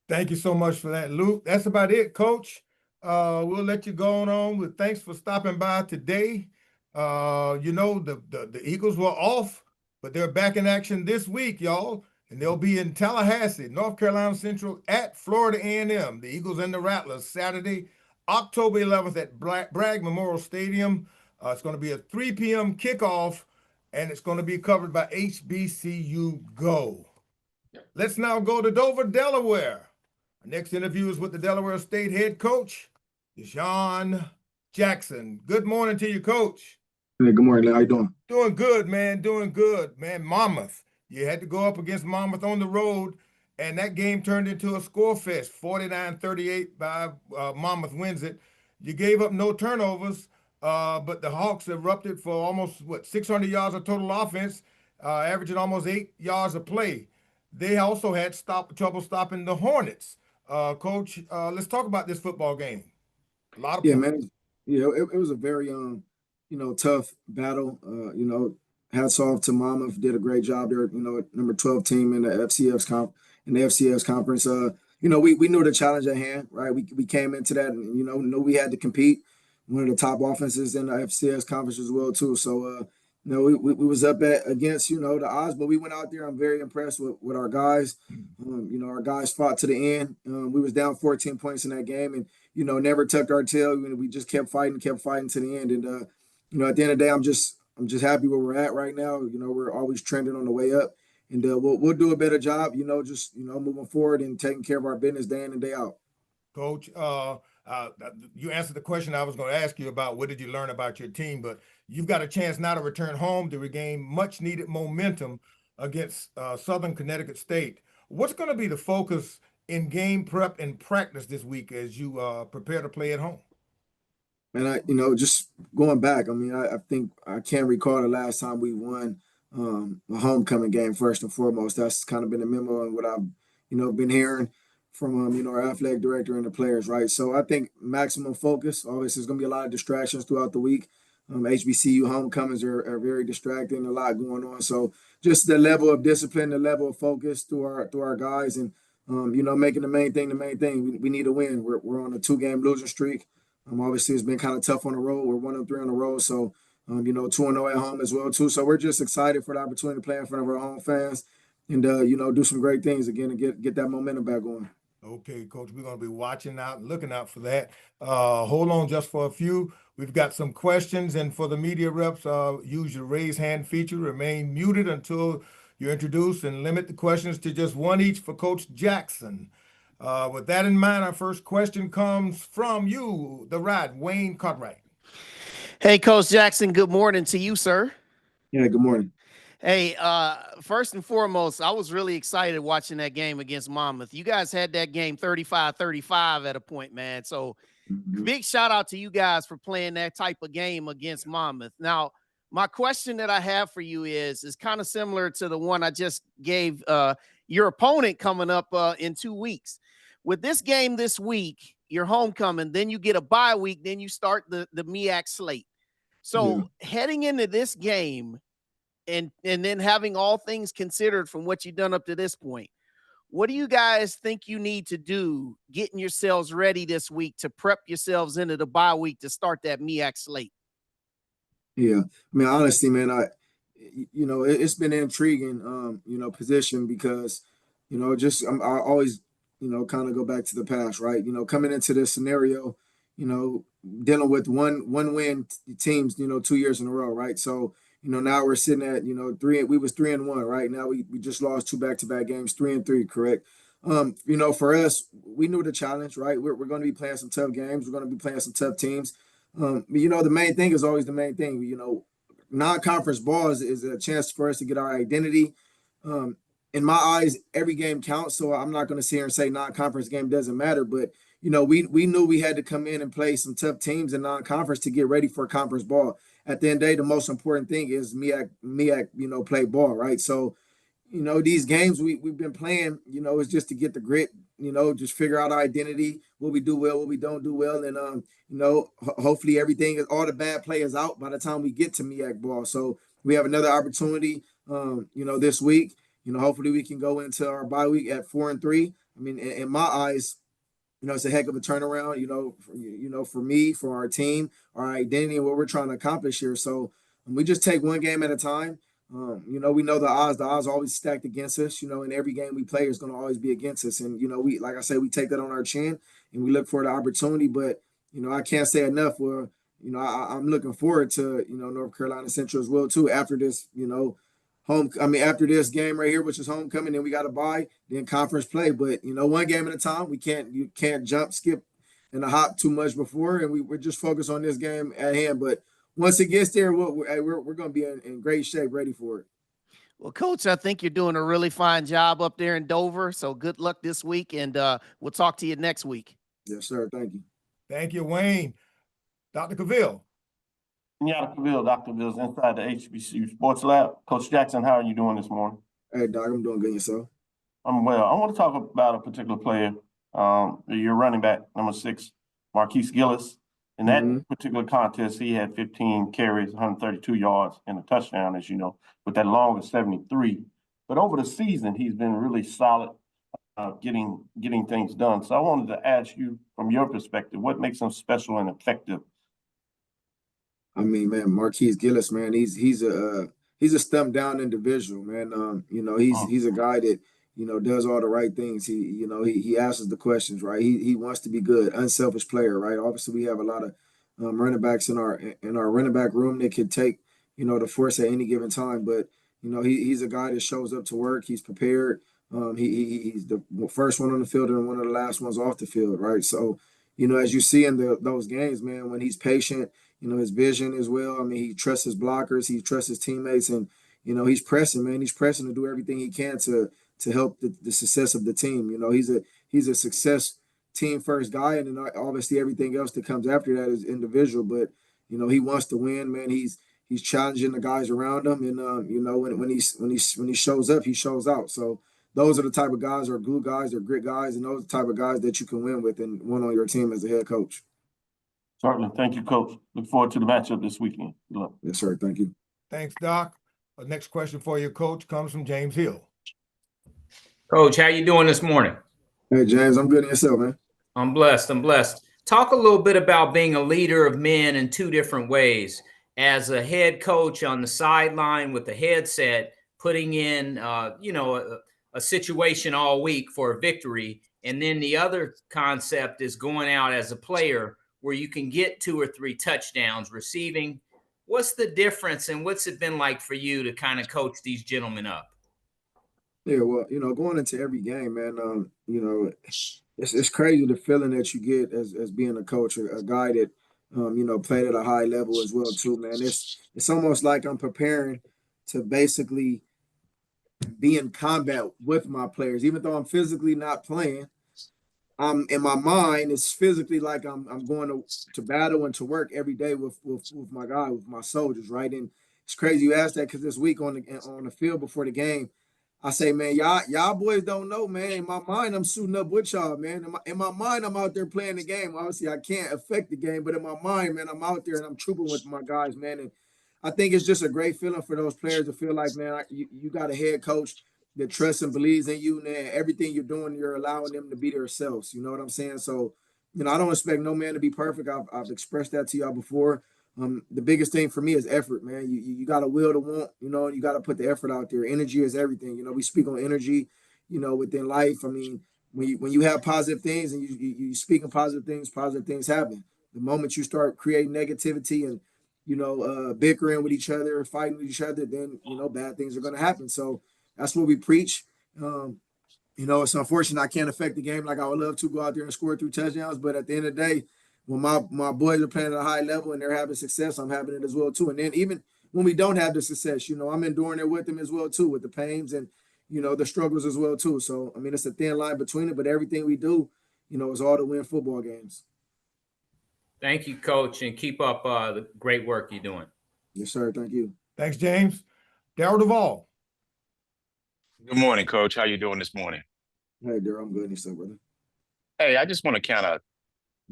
Thank you so much for that, Luke. That's about it, Coach. We'll let you go on with thanks for stopping by today. You know, the Eagles were off, but but they're back in action this week, y'all, and they'll be in Tallahassee, North Carolina Central at Florida A&M. The Eagles and the Rattlers, Saturday, October 11th at Bragg Memorial Stadium. It's going to be a 3 p.m. kickoff, and it's going to be covered by HBCU Go. Let's now go to Dover, Delaware. Our next interview is with the Delaware State head coach, DeSean Jackson. Good morning to you, Coach. Hey, good morning. How you doing? Doing good, man. Doing good, man. Monmouth. You had to go up against Monmouth on the road, and that game turned into a score fest. 49-38 by Monmouth wins it. You gave up no turnovers, but the Hawks erupted for almost, 600 yards of total offense, averaging almost 8 yards a play. They also had trouble stopping the Hornets. Coach, let's talk about this football game. A lot of points. Man. Yeah, it was a very tough battle. Hats off to Monmouth, did a great job there. Number 12 team in the FCS conference. We knew the challenge at hand, right? We came into that and knew we had to compete. One of the top offenses in the FCS conference as well too. So we was up against the odds, but we went out there. I'm very impressed with our guys. Our guys fought to the end. We was down 14 points in that game, and never tucked our tail. We just kept fighting to the end. And at the end of the day, I'm just happy where we're at right now. We're always trending on the way up, and we'll do a better job. Moving forward and taking care of our business day in and day out. Coach, you answered the question I was going to ask you about. What did you learn about your team? But you've got a chance now to return home to regain much needed momentum against Southern Connecticut State. What's going to be the focus in game prep and practice this week as you prepare to play at home? And just going back, I think I can't recall the last time we won a homecoming game. First and foremost, that's kind of been the memo and what I've been hearing from our athletic director and the players, right? So I think maximum focus. Obviously, there's going to be a lot of distractions throughout the week. HBCU homecomings are very distracting, a lot going on. So just the level of discipline, the level of focus through our guys, and making the main thing. We need to win. We're on a 2-game losing streak. Obviously, it's been kind of tough on the road. We're 1-3 on the road, so 2-0 at home as well too. So we're just excited for the opportunity to play in front of our home fans, and do some great things again and get that momentum back going. Okay, Coach, we're going to be watching out and looking out for that. Hold on just for a few. We've got some questions, and for the media reps, use your raise hand feature. Remain muted until you're introduced, and limit the questions to just one each for Coach Jackson. With that in mind, our first question comes from you, the Rat, Wayne Cartwright. Hey, Coach Jackson, good morning to you, sir. Yeah, good morning. Hey, first and foremost, I was really excited watching that game against Monmouth. You guys had that game 35-35 at a point, man. So big shout out to you guys for playing that type of game against Monmouth. Now, my question that I have for you is kind of similar to the one I just gave your opponent coming up in 2 weeks. With this game this week, your homecoming, then you get a bye week, then you start the MEAC slate. So heading into this game, and then having all things considered from what you've done up to this point, what do you guys think you need to do getting yourselves ready this week to prep yourselves into the bye week to start that MEAC slate? Yeah, honestly, man, it's been an intriguing, position because, I always, kind of go back to the past, right? Coming into this scenario, dealing with one win teams, 2 years in a row, right? So, now we're sitting at, 3. We was 3-1, right? Now we just lost 2 back-to-back games, 3-3, correct? For us, we knew the challenge, right? We're going to be playing some tough games. We're going to be playing some tough teams. But, the main thing is always the main thing. Non-conference ball is a chance for us to get our identity. In my eyes, every game counts. So I'm not going to sit here and say non-conference game doesn't matter. But, we knew we had to come in and play some tough teams in non-conference to get ready for conference ball. At the end of the day, the most important thing is MEAC, play ball, right? So, these games we've been playing, is just to get the grit, just figure out our identity, what we do well, what we don't do well. And, hopefully everything, all the bad players out by the time we get to MEAC ball. So we have another opportunity, this week. Hopefully we can go into our bye week at 4-3. In my eyes, it's a heck of a turnaround, for me, for our team, our identity, and what we're trying to accomplish here. So we just take one game at a time. You know, we know the odds are always stacked against us. You know, in every game we play is going to always be against us. And, you know, we, like I say, we take that on our chin and we look for the opportunity. But, you know, I can't say enough where, you know, I'm looking forward to, you know, North Carolina Central as well, too, after this, you know, after this game right here, which is homecoming, then we got to bye, then conference play. But, you know, one game at a time, you can't jump, skip, and hop too much before. And we're just focused on this game at hand. But once it gets there, we're going to be in great shape, ready for it. Well, Coach, I think you're doing a really fine job up there in Dover. So good luck this week, and we'll talk to you next week. Yes, sir. Thank you. Thank you, Wayne. Dr. Cavill. Yeah, Cavill, Dr. Cavill's inside the HBCU Sports Lab. Coach Jackson, how are you doing this morning? Hey, Doc, I'm doing good. Yourself? I'm well. I want to talk about a particular player. Your running back, number 6, Marquise Gillis. In that particular contest, he had 15 carries, 132 yards, and a touchdown, as you know, with that long of 73. But over the season, he's been really solid, getting things done. So I wanted to ask you, from your perspective, what makes him special and effective? I mean, man, Marquise Gillis, man, he's a stumped down individual, man. You know, he's a guy that, you know, does all the right things. He answers the questions, right? He wants to be good, unselfish player, right? Obviously, we have a lot of running backs in our running back room that could take, you know, the force at any given time. But, you know, he's a guy that shows up to work. He's prepared. He's the first one on the field and one of the last ones off the field, right? So, you know, as you see in those games, man, when he's patient, you know, his vision as well. I mean, he trusts his blockers, he trusts his teammates, and, you know, he's pressing, man. He's pressing to do everything he can to help the success of the team. You know, he's a success team first guy, and then obviously everything else that comes after that is individual. But, you know, he wants to win, man. He's challenging the guys around him, and you know, when he shows up, he shows out. So those are the type of guys, or glue guys, or grit guys, and those are the type of guys that you can win with and win on your team as a head coach. Certainly. Thank you, Coach. Look forward to the matchup this weekend. Good luck. Yes, sir. Thank you. Thanks, Doc. The next question for you, Coach, comes from James Hill. Coach, how you doing this morning? Hey, James, I'm good. And yourself, man? I'm blessed. Talk a little bit about being a leader of men in 2 different ways. As a head coach on the sideline with the headset, putting in, you know, a situation all week for a victory. And then the other concept is going out as a player where you can get 2 or 3 touchdowns receiving. What's the difference, and what's it been like for you to kind of coach these gentlemen up? Yeah, well, you know, going into every game, man, you know, it's crazy the feeling that you get as being a coach, a guy that, you know, played at a high level as well, too, man. It's almost like I'm preparing to basically be in combat with my players, even though I'm physically not playing. In my mind, it's physically like I'm going to battle and to work every day with my guy, with my soldiers, right? And it's crazy you asked that, because this week on the field before the game, I say, man, y'all boys don't know, man. In my mind, I'm suiting up with y'all, man. In my mind, I'm out there playing the game. Obviously, I can't affect the game, but in my mind, man, I'm out there and I'm trooping with my guys, man. And I think it's just a great feeling for those players to feel like, man, you got a head coach that trusts and believes in you, and everything you're doing, you're allowing them to be themselves. You know what I'm saying? So, you know, I don't expect no man to be perfect. I've expressed that to y'all before. The biggest thing for me is effort, man. You got a will to want, you know, you got to put the effort out there. Energy is everything. You know, we speak on energy, you know, within life. I mean, when you have positive things and you speak on positive things happen. The moment you start creating negativity and, you know, bickering with each other, fighting with each other, then, you know, bad things are going to happen. So that's what we preach. You know, it's unfortunate I can't affect the game like I would love to, go out there and score 3 touchdowns. But at the end of the day, when my boys are playing at a high level and they're having success, I'm having it as well too. And then even when we don't have the success, you know, I'm enduring it with them as well too, with the pains and, you know, the struggles as well too. So, I mean, it's a thin line between it, but everything we do, you know, is all to win football games. Thank you, Coach, and keep up the great work you're doing. Yes, sir. Thank you. Thanks, James. Darryl Duvall. Good morning, Coach. How you doing this morning? Hey, Darryl, I'm good. And yourself, brother? Hey, I just want to kind of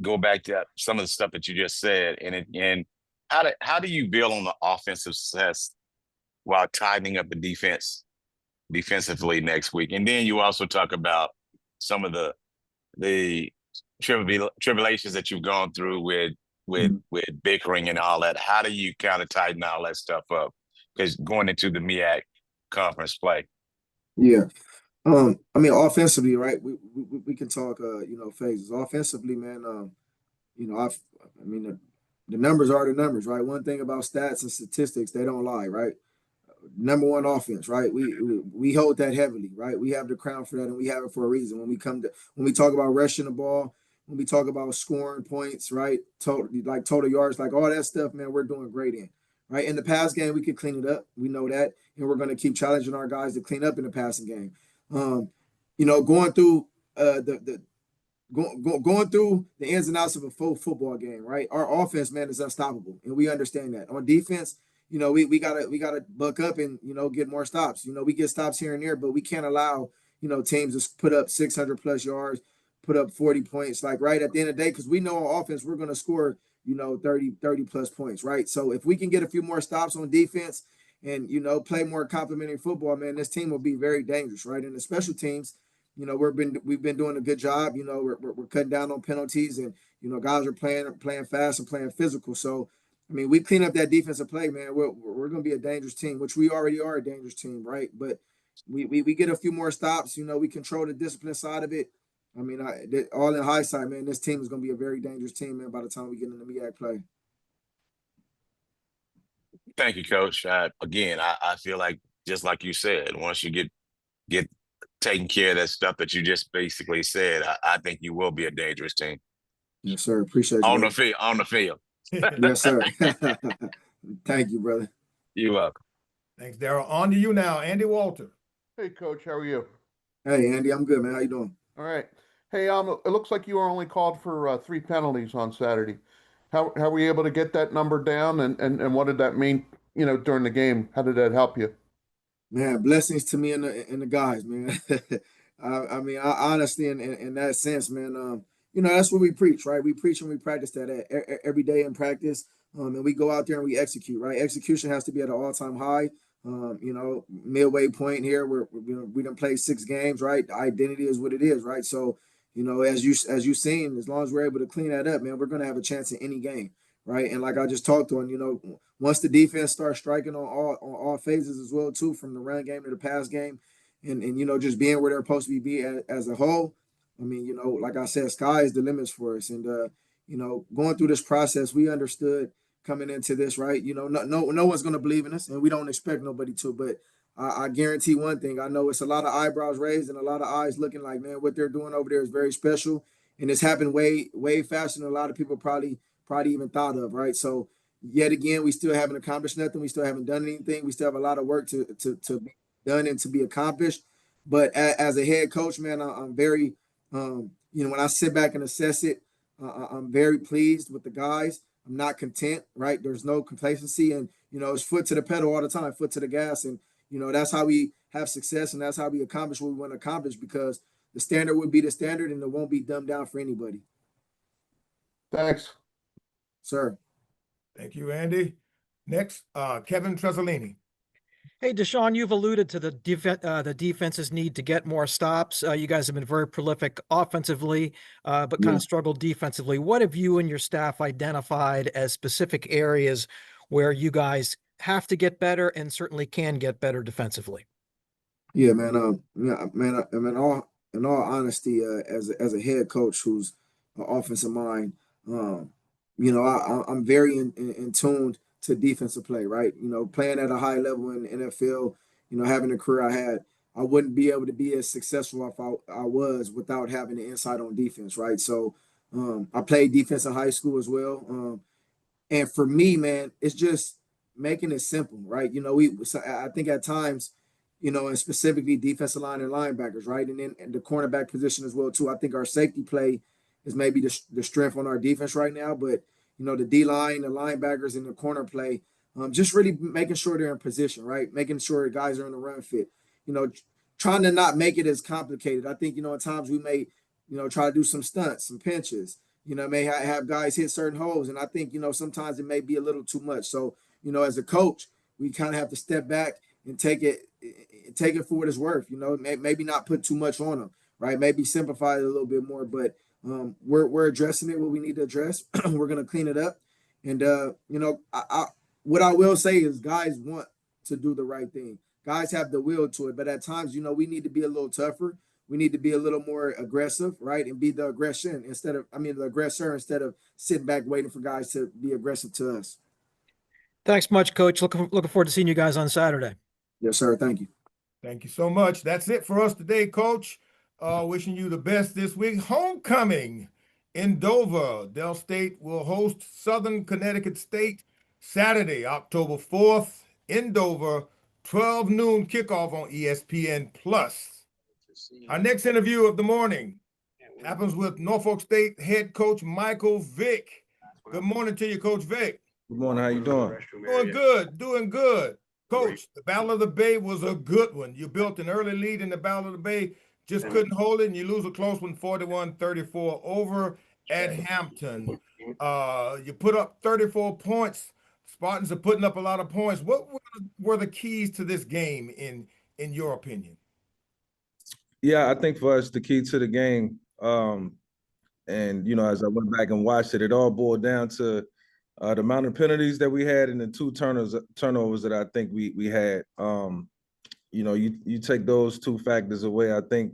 go back to some of the stuff that you just said, and how do you build on the offensive success while tightening up the defensively next week? And then you also talk about some of the tribulations that you've gone through with bickering and all that. How do you kind of tighten all that stuff up because going into the MEAC conference play. Yeah. I mean, offensively, right? We can talk, phases. Offensively, man. I mean, the numbers are the numbers, right? One thing about stats and statistics, they don't lie, right? Number one offense, right? We hold that heavily, right? We have the crown for that, and we have it for a reason. When we talk about rushing the ball, when we talk about scoring points, right? Total yards, like all that stuff, man, we're doing great in, right? In the pass game, we could clean it up. We know that, and we're going to keep challenging our guys to clean up in the passing game. Going through going through the ins and outs of a full football game, right? Our offense, man, is unstoppable, and we understand that. On defense, we gotta buck up and get more stops. We get stops here and there, but we can't allow teams to put up 600 plus yards, put up 40 points, like right at the end of the day, because we know on offense we're gonna score 30 plus points, right? So if we can get a few more stops on defense and play more complimentary football, man, this team will be very dangerous, right? And the special teams. We've been doing a good job. We're cutting down on penalties, and guys are playing fast and playing physical. So, I mean, we clean up that defensive play, man. We're going to be a dangerous team, which we already are a dangerous team, right? But we get a few more stops. We control the discipline side of it. I mean, all in hindsight, man, this team is going to be a very dangerous team, man. By the time we get into the MEAC play. Thank you, Coach. Again, I feel like just like you said, once you get taking care of that stuff that you just basically said, I think you will be a dangerous team. Yes, sir. Appreciate you. On the field. Yes, sir. Thank you, brother. You're welcome. Thanks, Daryl. On to you now, Andy Walter. Hey, Coach. How are you? Hey, Andy. I'm good, man. How you doing? All right. Hey, it looks like you were only called for 3 penalties on Saturday. How were you able to get that number down, and what did that mean, during the game? How did that help you? Man, blessings to me and the guys, man. I mean, honestly, in that sense, man, that's what we preach, right? We preach and we practice that every day in practice, and we go out there and we execute, right? Execution has to be at an all-time high. Midway point here, we done played 6 games, right? The identity is what it is, right? So, as you've seen, as long as we're able to clean that up, man, we're gonna have a chance in any game, right? And like I just talked on, once the defense starts striking on all phases as well too, from the run game to the pass game, and just being where they're supposed to be as a whole. I mean, like I said, sky is the limits for us. And going through this process, we understood coming into this, right? No one's gonna believe in us, and we don't expect nobody to. But I guarantee one thing: I know it's a lot of eyebrows raised and a lot of eyes looking like, man, what they're doing over there is very special, and it's happened way faster than a lot of people probably even thought of, right? So. Yet again, we still haven't accomplished nothing. We still haven't done anything. We still have a lot of work to be done and to be accomplished. But as a head coach, man, I'm very, when I sit back and assess it, I'm very pleased with the guys. I'm not content, right? There's no complacency, and it's foot to the pedal all the time, foot to the gas, and that's how we have success, and that's how we accomplish what we want to accomplish, because the standard would be the standard, and it won't be dumbed down for anybody. Thanks, sir. Thank you, Andy. Next, Kevin Tresolini. Hey, DeSean, you've alluded to the defense's need to get more stops. You guys have been very prolific offensively, but kind of struggled defensively. What have you and your staff identified as specific areas where you guys have to get better and certainly can get better defensively? Yeah, man. In all honesty, as a head coach who's an offensive mind, I'm very in tuned to defensive play, right? Playing at a high level in the NFL, having the career I had, I wouldn't be able to be as successful if I was without having the insight on defense, right? So I played defense in high school as well. And for me, man, it's just making it simple, right? I think at times, and specifically defensive line and linebackers, right? And then the cornerback position as well, too. I think our safety play is maybe the strength on our defense right now, but the D line, the linebackers, and the corner play, just really making sure they're in position, right? Making sure guys are in the run fit. Trying to not make it as complicated. I think at times we may, try to do some stunts, some pinches. May have guys hit certain holes, and I think sometimes it may be a little too much. So as a coach, we kind of have to step back and take it for what it's worth. Maybe not put too much on them, right? Maybe simplify it a little bit more, but. We're addressing it what we need to address. We're gonna clean it up, and what I will say is guys want to do the right thing. Guys have the will to it, but at times, you know, we need to be a little tougher. We need to be a little more aggressive, right? And be the aggressor instead of sitting back waiting for guys to be aggressive to us. Thanks much, Coach. Looking forward to seeing you guys on Saturday. Yes, sir. Thank you. Thank you so much. That's it for us today, Coach. Wishing you the best this week. Homecoming in Dover. Del State will host Southern Connecticut State Saturday, October 4th in Dover, 12 noon kickoff on ESPN+. Our next interview of the morning happens with Norfolk State head coach Michael Vick. Good morning to you, Coach Vick. Good morning. How you doing? Doing good, doing good. Coach, the Battle of the Bay was a good one. You built an early lead in the Battle of the Bay, just couldn't hold it, and you lose a close one, 41-34 over at Hampton. You put up 34 points. Spartans are putting up a lot of points. What were the keys to this game in your opinion? Yeah, I think for us, the key to the game, and, you know, as I went back and watched it, it all boiled down to the amount of penalties that we had and the two turnovers that I think we had. You know, you take those two factors away, I think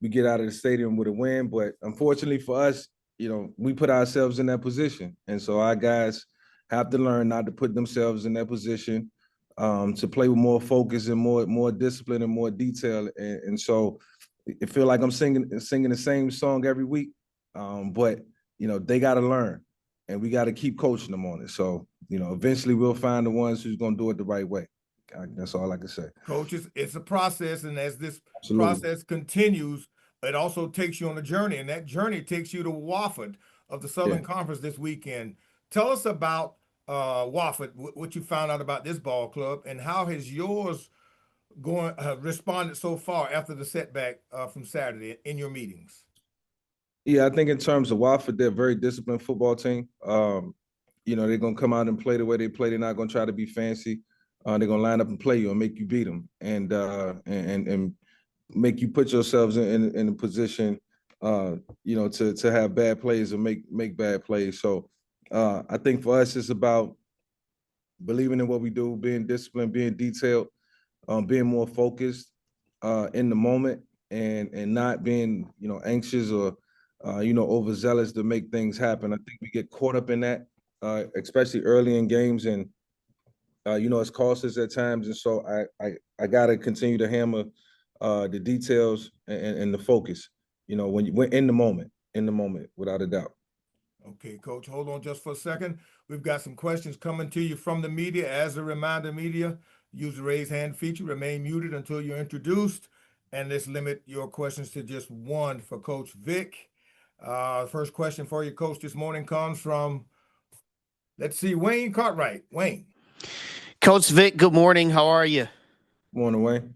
we get out of the stadium with a win. But unfortunately for us, you know, we put ourselves in that position. And so our guys have to learn not to put themselves in that position, to play with more focus and more discipline and more detail. And so it feel like I'm singing the same song every week. But, you know, they got to learn. And we got to keep coaching them on it. So, you know, eventually we'll find the ones who's going to do it the right way. That's all I can say. Coach, it's a process. And as this Absolutely. process continues, it also takes you on a journey. And that journey takes you to Wofford of the Southern Conference this weekend. Tell us about Wofford, what you found out about this ball club, and how has yours responded so far after the setback from Saturday in your meetings? Yeah, I think in terms of Wofford, they're a very disciplined football team. You know, they're going to come out and play the way they play. They're not going to try to be fancy. They're going to line up and play you and make you beat them and make you put yourselves in a position, you know, to have bad plays and make bad plays. So I think for us, it's about believing in what we do, being disciplined, being detailed, being more focused in the moment and not being, you know, anxious or you know, overzealous to make things happen. I think we get caught up in that, especially early in games, and you know, it's cost us at times. And so I got to continue to hammer the details and the focus. You know, when you're in the moment, without a doubt. Okay, Coach, hold on just for a second. We've got some questions coming to you from the media. As a reminder, media, use the raise hand feature. Remain muted until you're introduced, and let's limit your questions to just one for Coach Vick. First question for you, Coach, this morning comes from, let's see, Wayne Cartwright. Wayne. Coach Vick, good morning. How are you? Morning, Wayne.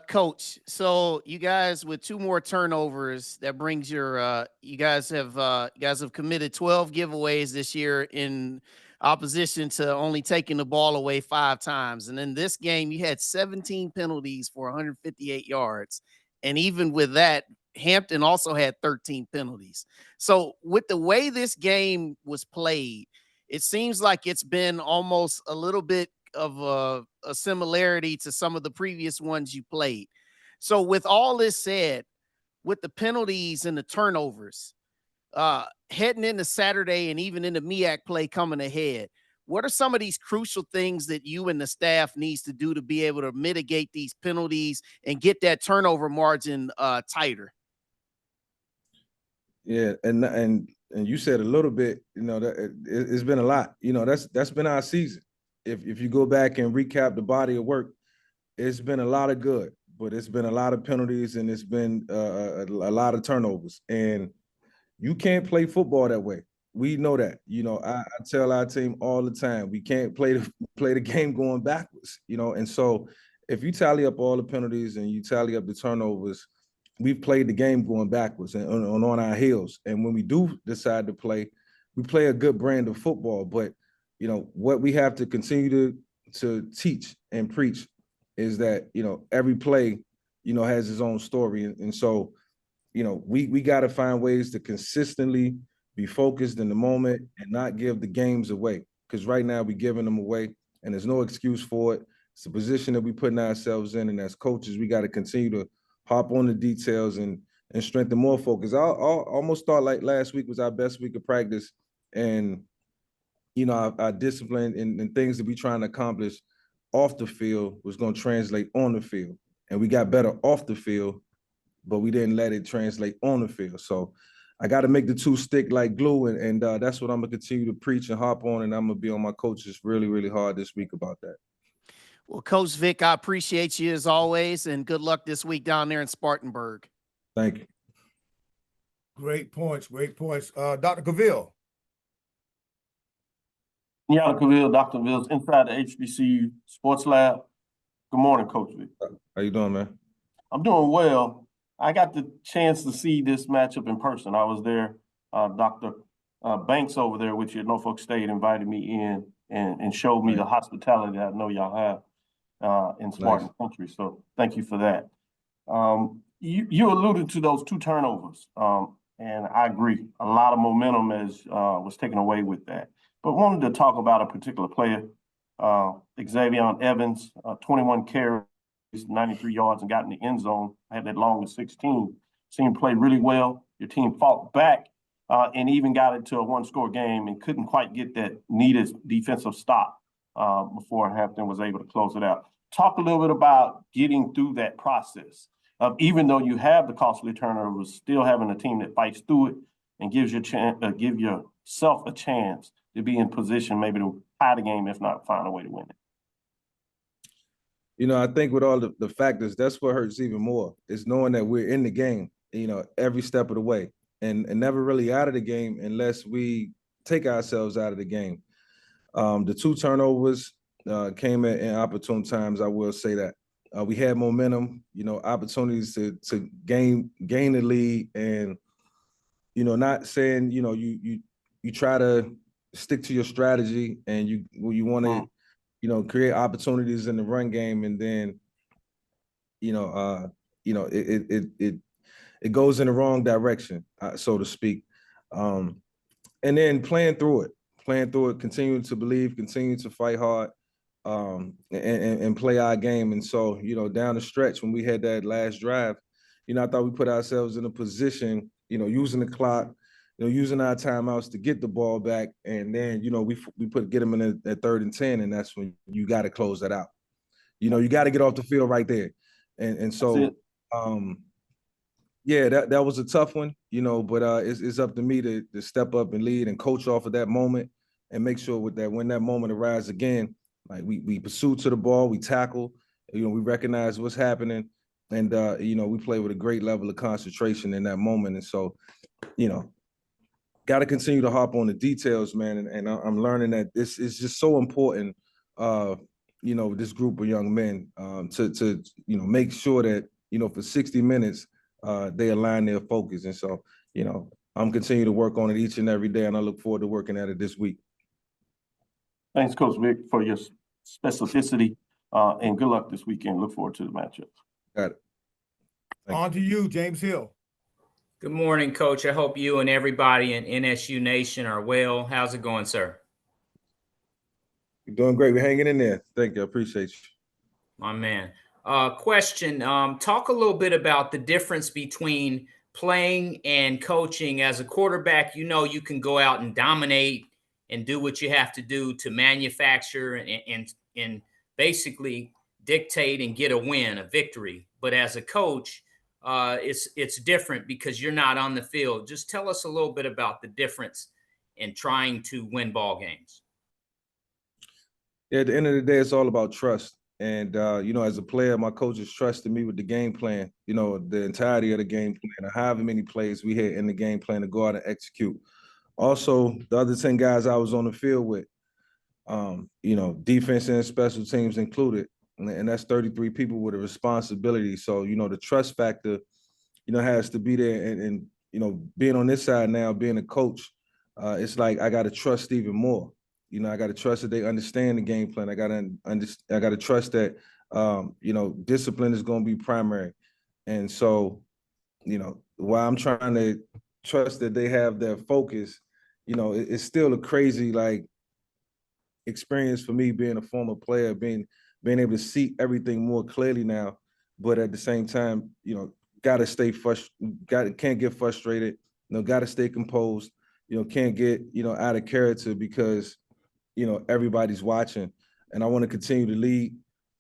Coach, so you guys with two more turnovers, that brings your you guys have committed 12 giveaways this year in opposition to only taking the ball away 5 times. And in this game, you had 17 penalties for 158 yards. And even with that, Hampton also had 13 penalties. So with the way this game was played, it seems like it's been almost a little bit of a similarity to some of the previous ones you played. So with all this said, with the penalties and the turnovers, heading into Saturday and even into MEAC play coming ahead, what are some of these crucial things that you and the staff needs to do to be able to mitigate these penalties and get that turnover margin tighter? Yeah, and you said a little bit, you know, that it's been a lot. You know, that's been our season. If you go back and recap the body of work, it's been a lot of good, but it's been a lot of penalties and it's been a lot of turnovers. And you can't play football that way. We know that. You know, I tell our team all the time, we can't play the game going backwards. You know, and so if you tally up all the penalties and you tally up the turnovers, we've played the game going backwards and on our heels. And when we do decide to play, we play a good brand of football. But, you know, what we have to continue to teach and preach is that, you know, every play, you know, has its own story. And so, you know, we got to find ways to consistently be focused in the moment and not give the games away. Because right now we're giving them away. and there's no excuse for it. It's a position that we putting ourselves in, and as coaches, we got to continue to hop on the details and strengthen more focus. I almost thought like last week was our best week of practice, and our discipline and things that we trying to accomplish off the field was going to translate on the field, and we got better off the field, but we didn't let it translate on the field. So I got to make the two stick like glue, and that's what I'm gonna continue to preach and hop on, and I'm gonna be on my coaches really, really hard this week about that. Well, Coach Vick, I appreciate you as always, and good luck this week down there in Spartanburg. Thank you. Great points, great points. Dr. Cavill. Yeah, Cavill, Dr. Cavills, inside the HBCU Sports Lab. Good morning, Coach Vick. How you doing, man? I'm doing well. I got the chance to see this matchup in person. I was there. Dr. Banks over there with you at Norfolk State invited me in and showed me the hospitality that I know y'all have in Spartan Country. So thank you for that. You alluded to those 2 turnovers, and I agree. A lot of momentum was taken away with that. But wanted to talk about a particular player, Xavier Evans, 21 carries, 93 yards, and got in the end zone. Had that long as 16. Seen him play really well. Your team fought back and even got into a 1-score game and couldn't quite get that needed defensive stop before Hampton was able to close it out. Talk a little bit about getting through that process of, even though you have the costly turnovers, still having a team that fights through it and gives you give yourself a chance to be in position maybe to tie the game, if not find a way to win it. I think with all the factors, that's what hurts even more, is knowing that we're in the game, every step of the way, and never really out of the game unless we take ourselves out of the game. The 2 turnovers came at inopportune times, I will say that. We had momentum, opportunities to gain the lead, and, not saying, you try to stick to your strategy and you want to, create opportunities in the run game, and then, it goes in the wrong direction, so to speak. And then playing through it, continuing to believe, continuing to fight hard, and play our game. And so, down the stretch when we had that last drive, I thought we put ourselves in a position, using the clock, using our timeouts to get the ball back. And then, we get them in at 3rd and 10, and that's when you got to close that out. You got to get off the field right there. And so, yeah, that was a tough one, but it's up to me to step up and lead and coach off of that moment and make sure with that, when that moment arises again, like we pursue to the ball, we tackle, we recognize what's happening, and we play with a great level of concentration in that moment. And so, got to continue to hop on the details, man. And I'm learning that this is just so important, this group of young men, to make sure that, for 60 minutes, they align their focus. And so, I'm continuing to work on it each and every day, and I look forward to working at it this week. Thanks, Coach Vick, for your specificity, and good luck this weekend. Look forward to the matchup. Got it. On to you, James Hill. Good morning, Coach. I hope you and everybody in NSU Nation are well. How's it going, sir? You're doing great. We're hanging in there. Thank you. I appreciate you. My man. Question, talk a little bit about the difference between playing and coaching. As a quarterback, you can go out and dominate and do what you have to do to manufacture and basically dictate and get a win, a victory. But as a coach, it's different because you're not on the field. Just tell us a little bit about the difference in trying to win ball games. Yeah, at the end of the day, it's all about trust. And, as a player, my coaches trusted me with the game plan, the entirety of the game plan, or however many plays we had in the game plan to go out and execute. Also, the other 10 guys I was on the field with, defense and special teams included, and that's 33 people with a responsibility. So, the trust factor, has to be there. And being on this side now, being a coach, it's like I got to trust even more. I got to trust that they understand the game plan. I got to trust that, discipline is going to be primary. And so, while I'm trying to trust that they have their focus, it's still a crazy, experience for me being a former player, being able to see everything more clearly now. But at the same time, got to stay can't get frustrated, got to stay composed, can't get, out of character because, everybody's watching. And I want to continue to lead,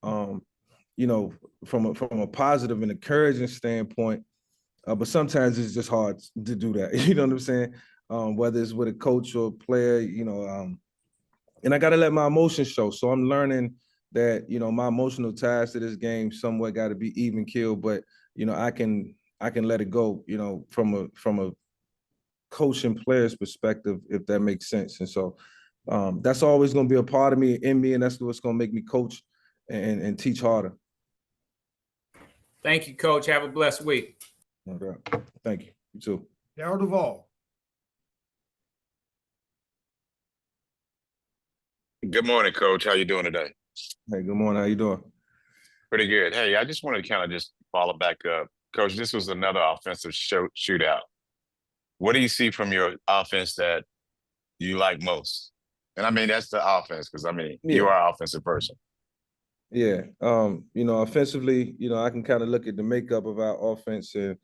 from a positive and encouraging standpoint. But sometimes it's just hard to do that. You know what I'm saying? Whether it's with a coach or a player, and I got to let my emotions show. So I'm learning that, my emotional ties to this game somewhat got to be even keeled, but, I can let it go, from a coach and player's perspective, if that makes sense. And so that's always going to be a part of me, in me, and that's what's going to make me coach and teach harder. Thank you, Coach. Have a blessed week. Okay. Thank you. You too. Darryl Duvall. Good morning, Coach. How you doing today? Hey, good morning. How you doing? Pretty good. Hey, I just wanted to kind of just follow back up. Coach, this was another offensive shootout. What do you see from your offense that you like most? And I mean, that's the offense, because you are an offensive person. Yeah. Offensively, I can kind of look at the makeup of our offense, and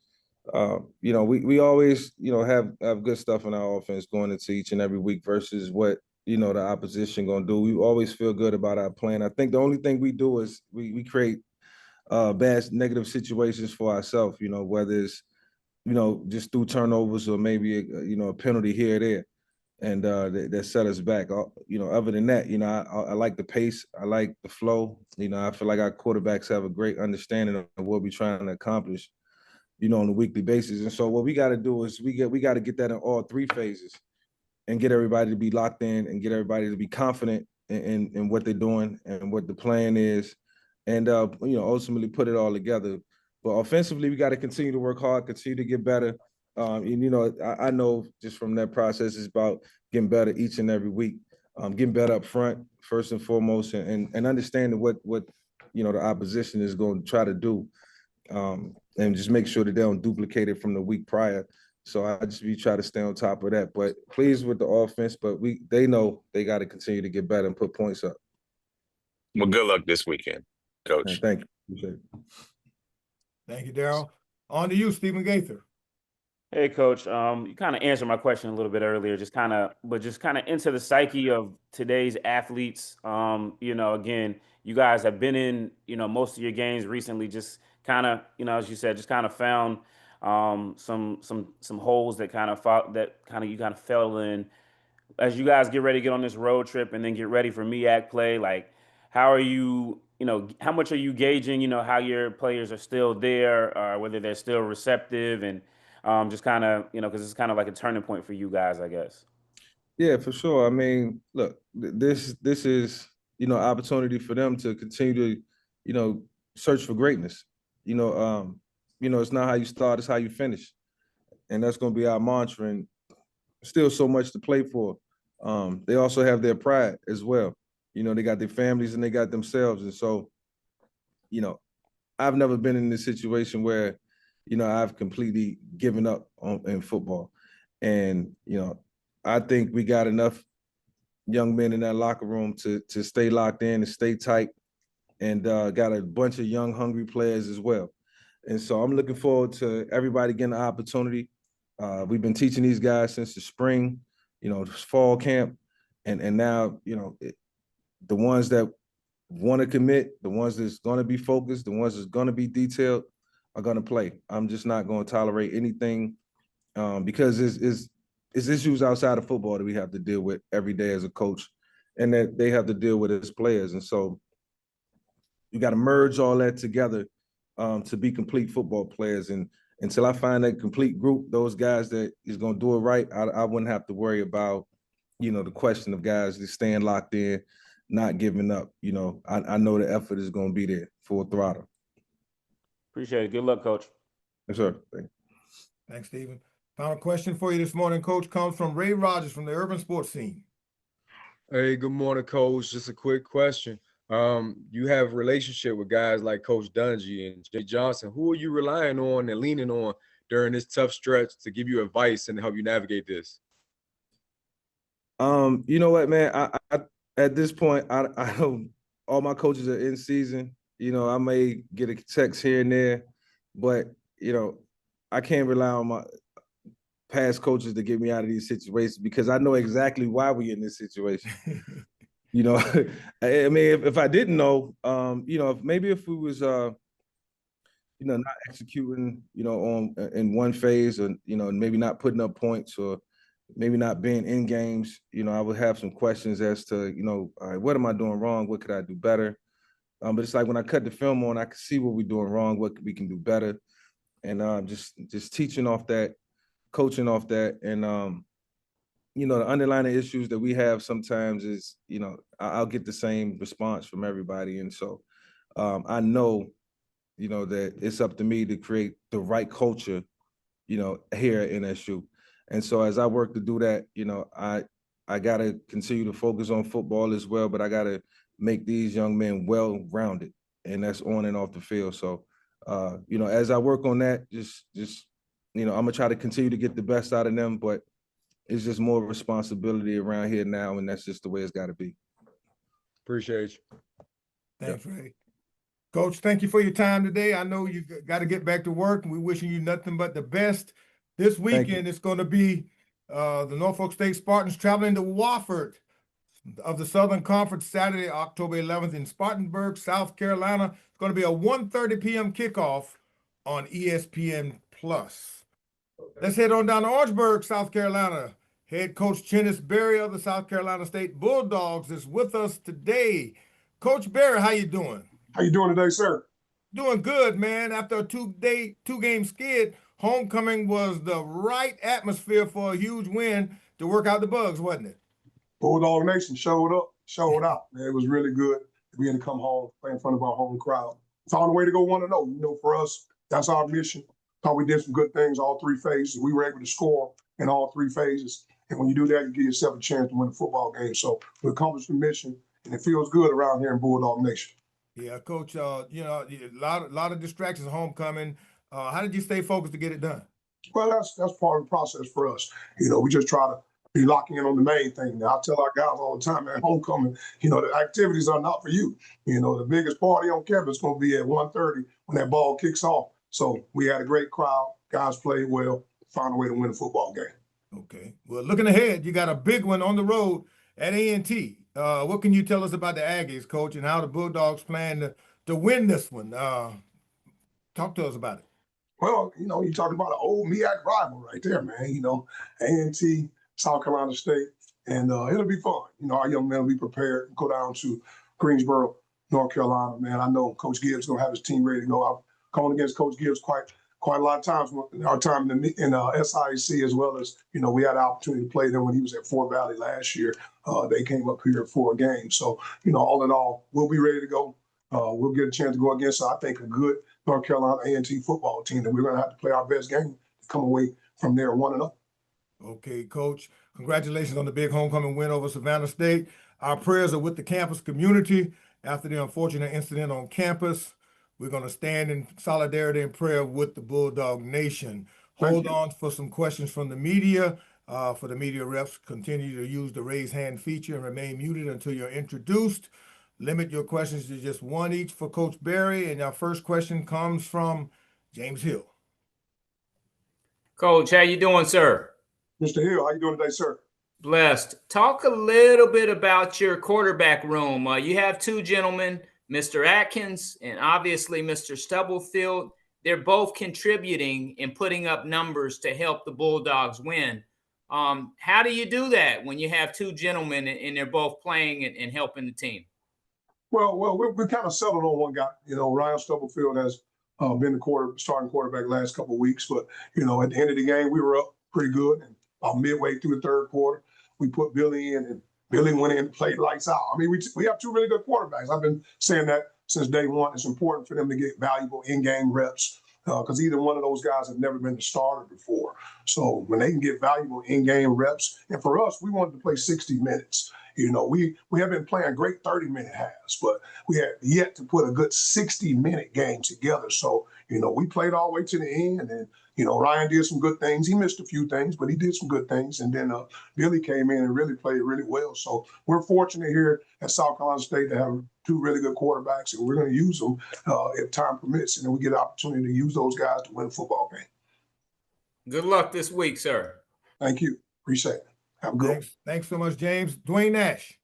we always, have good stuff in our offense going into each and every week versus what, the opposition gonna do. We always feel good about our plan. I think the only thing we do is we create bad negative situations for ourselves, whether it's, just through turnovers or maybe a penalty here or there. And that set us back. Other than that, I like the pace. I like the flow. I feel like our quarterbacks have a great understanding of what we're trying to accomplish, on a weekly basis. And so what we got to do is we got to get that in all three phases and get everybody to be locked in and get everybody to be confident in what they're doing and what the plan is, and ultimately put it all together. But offensively, we got to continue to work hard, continue to get better. I know just from that process, it's about getting better each and every week, getting better up front, first and foremost, and understanding what the opposition is going to try to do, and just make sure that they don't duplicate it from the week prior. So I just try to stay on top of that. But pleased with the offense, but they know they got to continue to get better and put points up. Well, good luck this weekend, Coach. And thank you. Appreciate it. Thank you, Darryl. On to you, Stephen Gaither. Hey, Coach. You kind of answered my question a little bit earlier, just kind of into the psyche of today's athletes. Again, you guys have been in, most of your games recently, just kind of, as you said, just kind of found some holes that you kind of fell in. As you guys get ready to get on this road trip and then get ready for MEAC play, like, how are you, how much are you gauging, how your players are still there, or whether they're still receptive, and just kind of, because it's kind of like a turning point for you guys, I guess. Yeah, for sure. I mean, look, this is, opportunity for them to continue to, search for greatness. It's not how you start, it's how you finish. And that's going to be our mantra, and still so much to play for. They also have their pride as well. They got their families and they got themselves. And so, I've never been in this situation where, I've completely given up in football. And, I think we got enough young men in that locker room to stay locked in and stay tight, and got a bunch of young, hungry players as well. And so I'm looking forward to everybody getting the opportunity. We've been teaching these guys since the spring, fall camp, and now, the ones that want to commit, the ones that's going to be focused, the ones that's going to be detailed are going to play. I'm just not going to tolerate anything, because it's issues outside of football that we have to deal with every day as a coach, and that they have to deal with as players. And so you got to merge all that together to be complete football players. And until I find that complete group, those guys that is going to do it right, I wouldn't have to worry about, the question of guys just staying locked in, not giving up. I know the effort is going to be there, full throttle. Appreciate it. Good luck, Coach. Yes, sir. Thanks, Stephen. Final question for you this morning, Coach, comes from Ray Rogers from the Urban Sports Scene. Hey, good morning, Coach. Just a quick question. You have a relationship with guys like Coach Dungy and Jay Johnson. Who are you relying on and leaning on during this tough stretch to give you advice and help you navigate this? You know what, man? At this point, I don't. All my coaches are in season. I may get a text here and there, but I can't rely on my past coaches to get me out of these situations because I know exactly why we're in this situation. I mean, if I didn't know, if we was not executing, on in one phase, or maybe not putting up points, or maybe not being in games, I would have some questions as to, all right, what am I doing wrong? What could I do better? But it's like when I cut the film on, I can see what we're doing wrong, what we can do better, and just teaching off that, coaching off that, and the underlying issues that we have sometimes is, I'll get the same response from everybody, and so I know, that it's up to me to create the right culture, here at NSU. And so as I work to do that, I got to continue to focus on football as well, but I got to make these young men well-rounded, and that's on and off the field. So, as I work on that, just I'm gonna try to continue to get the best out of them, but it's just more responsibility around here now, and that's just the way it's got to be. Appreciate you. Thanks, Ray. Coach, thank you for your time today. I know you got to get back to work, and we're wishing you nothing but the best. This weekend, it's going to be the Norfolk State Spartans traveling to Wofford of the Southern Conference Saturday, October 11th in Spartanburg, South Carolina. It's going to be a 1:30 p.m. kickoff on ESPN+. Let's head on down to Orangeburg, South Carolina. Head coach Chennis Berry of the South Carolina State Bulldogs is with us today. Coach Berry, how you doing? How you doing today, sir? Doing good, man. After a two-game skid, homecoming was the right atmosphere for a huge win to work out the bugs, wasn't it? Bulldog Nation showed out. Man, it was really good to be able to come home, play in front of our home crowd. Found a way to go 1-0. For us, that's our mission. Thought we did some good things all three phases. We were able to score in all three phases. And when you do that, you give yourself a chance to win a football game. So we accomplished the mission, and it feels good around here in Bulldog Nation. Yeah, Coach, a lot of distractions homecoming. How did you stay focused to get it done? Well, that's part of the process for us. We just try to be locking in on the main thing. Now, I tell our guys all the time at homecoming, the activities are not for you. The biggest party on campus is going to be at 1:30 when that ball kicks off. So we had a great crowd. Guys played well, found a way to win a football game. Okay. Well, looking ahead, you got a big one on the road at A&T. What can you tell us about the Aggies, Coach, and how the Bulldogs plan to win this one? Talk to us about it. Well, you're talking about an old MEAC rival right there, man. A&T, South Carolina State, and it'll be fun. Our young men will be prepared to go down to Greensboro, North Carolina, man. I know Coach Gibbs is going to have his team ready to go. I've gone against Coach Gibbs quite a lot of times in our time in SIAC, as well as, we had the opportunity to play them when he was at Fort Valley last year. They came up here for a game. So, all in all, we'll be ready to go. We'll get a chance to go against, I think, a good North Carolina A&T football team, and we're going to have to play our best game to come away from there 1-0. Okay, Coach. Congratulations on the big homecoming win over Savannah State. Our prayers are with the campus community after the unfortunate incident on campus. We're going to stand in solidarity and prayer with the Bulldog Nation. Hold on for some questions from the media. For the media reps, continue to use the raise hand feature and remain muted until you're introduced. Limit your questions to just one each for Coach Berry. And our first question comes from James Hill. Coach, how you doing, sir? Mr. Hill, how you doing today, sir? Blessed. Talk a little bit about your quarterback room. You have two gentlemen, Mr. Atkins and obviously Mr. Stubblefield. They're both contributing and putting up numbers to help the Bulldogs win. How do you do that when you have two gentlemen and they're both playing and helping the team? Well, we kind of settled on one guy. Ryan Stubblefield has been the starting quarterback the last couple of weeks, but at the end of the game, we were up pretty good. And about midway through the third quarter, we put Billy in, and Billy went in and played lights out. I mean, we have two really good quarterbacks. I've been saying that since day one. It's important for them to get valuable in-game reps because either one of those guys have never been the starter before. So when they can get valuable in-game reps, and for us, we wanted to play 60 minutes. We have been playing great 30-minute halves, but we had yet to put a good 60-minute game together. So, we played all the way to the end, and You know, Ryan did some good things. He missed a few things, but he did some good things. And then Billy came in and really played really well. So we're fortunate here at South Carolina State to have two really good quarterbacks, and we're going to use them if time permits, and then we get an opportunity to use those guys to win a football game. Good luck this week, sir. Thank you. Appreciate it. Have a good one. Thanks so much, James. Dwayne Nash.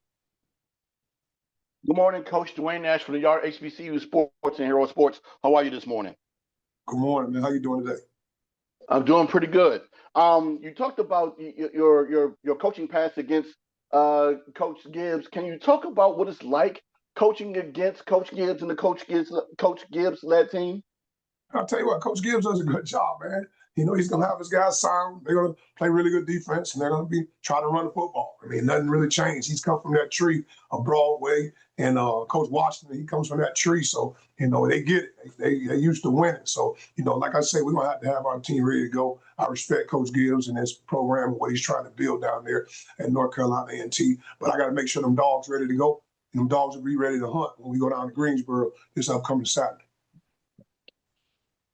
Good morning, Coach Dwayne Nash from the Yard HBCU Sports and Hero Sports. How are you this morning? Good morning, man. How you doing today? I'm doing pretty good. You talked about your coaching pass against Coach Gibbs. Can you talk about what it's like coaching against Coach Gibbs and the Coach Gibbs led team? I'll tell you what, Coach Gibbs does a good job, man. You know, he's going to have his guys sound. They're going to play really good defense, and they're going to be trying to run the football. I mean, nothing really changed. He's come from that tree of Broadway, and Coach Washington, he comes from that tree. So, you know, they get it. They used to winning. So, you know, like I say, we're going to have our team ready to go. I respect Coach Gibbs and his program and what he's trying to build down there at North Carolina A&T. But I got to make sure them dogs ready to go. And them dogs will be ready to hunt when we go down to Greensboro this upcoming Saturday.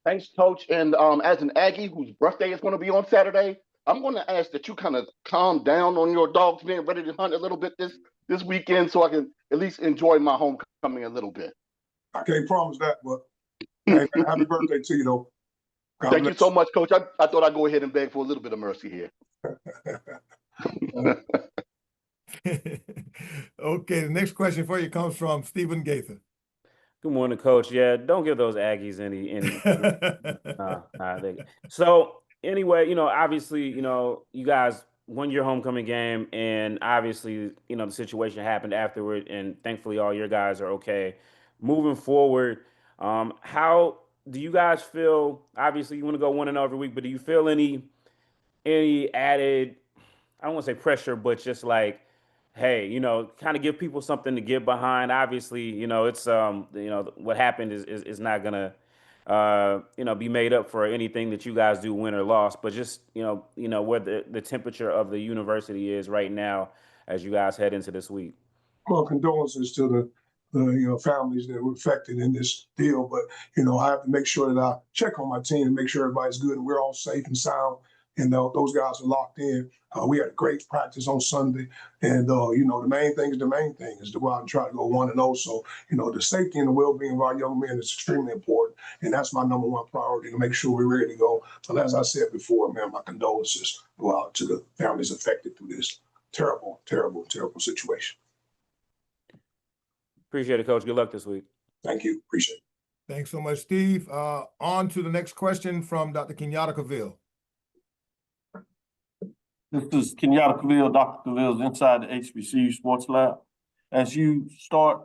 Thanks, Coach. And as an Aggie whose birthday is going to be on Saturday, I'm going to ask that you kind of calm down on your dogs being ready to hunt a little bit this weekend so I can at least enjoy my homecoming a little bit. I can't promise that, but hey, happy birthday to you, though. Thank you so much, Coach. I thought I'd go ahead and beg for a little bit of mercy here. Okay, the next question for you comes from Stephen Gaither. Good morning, Coach. Yeah, don't give those Aggies any. So anyway, you know, obviously, you know, you guys won your homecoming game, and obviously, you know, the situation happened afterward, and thankfully, all your guys are okay. Moving forward, how do you guys feel? Obviously, you want to go 1-0 every week, but do you feel any added? I don't want to say pressure, but just like, hey, you know, kind of give people something to get behind. Obviously, you know, it's you know, what happened is not gonna you know, be made up for anything that you guys do, win or loss, but just, you know where the temperature of the university is right now as you guys head into this week. Well, condolences to the you know, families that were affected in this deal, but you know, I have to make sure that I check on my team and make sure everybody's good and we're all safe and sound. And those guys are locked in. We had a great practice on Sunday. And, you know, the main thing is to go out and try to go 1-0. So, you know, the safety and the well-being of our young men is extremely important. And that's my number one priority, to make sure we're ready to go. But as I said before, man, my condolences go out to the families affected through this terrible, terrible, terrible situation. Appreciate it, Coach. Good luck this week. Thank you. Appreciate it. Thanks so much, Steve. On to the next question from Dr. Kenyatta Cavill. This is Kenyatta Cavill, Dr. Cavill's Inside the HBCU Sports Lab. As you start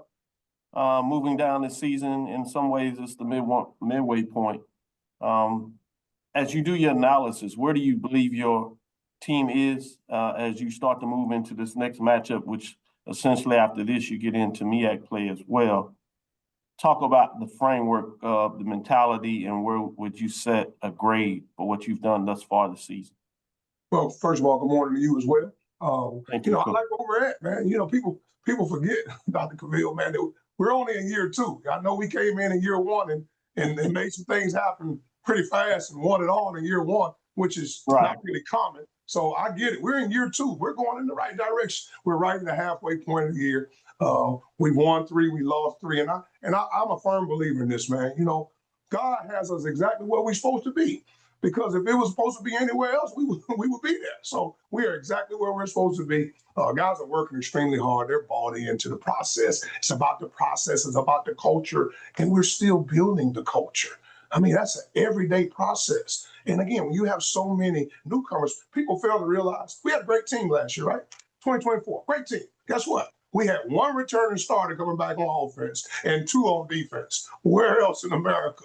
moving down this season, in some ways it's the midway point. As you do your analysis, where do you believe your team is as you start to move into this next matchup, which essentially after this you get into MEAC play as well? Talk about the framework of the mentality and where would you set a grade for what you've done thus far this season? Well, first of all, good morning to you as well. Thank you you. know, I like where we're at, man. You know, people forget, Dr. Cavill, man, that we're only in year 2. I know we came in year 1 and made some things happen pretty fast and won it all in year 1, which is not really common. So I get it. We're in year 2. We're going in the right direction. We're right in the halfway point of the year. We won 3, we lost 3, and I'm a firm believer in this, man. You know, God has us exactly where we're supposed to be. Because if it was supposed to be anywhere else, we would be there. So we are exactly where we're supposed to be. Guys are working extremely hard. They're bought into the process. It's about the process. It's about the culture. And we're still building the culture. I mean, that's an everyday process. And again, when you have so many newcomers, people fail to realize we had a great team last year, right? 2024, great team. Guess what? We had 1 returning starter coming back on offense and 2 on defense. Where else in America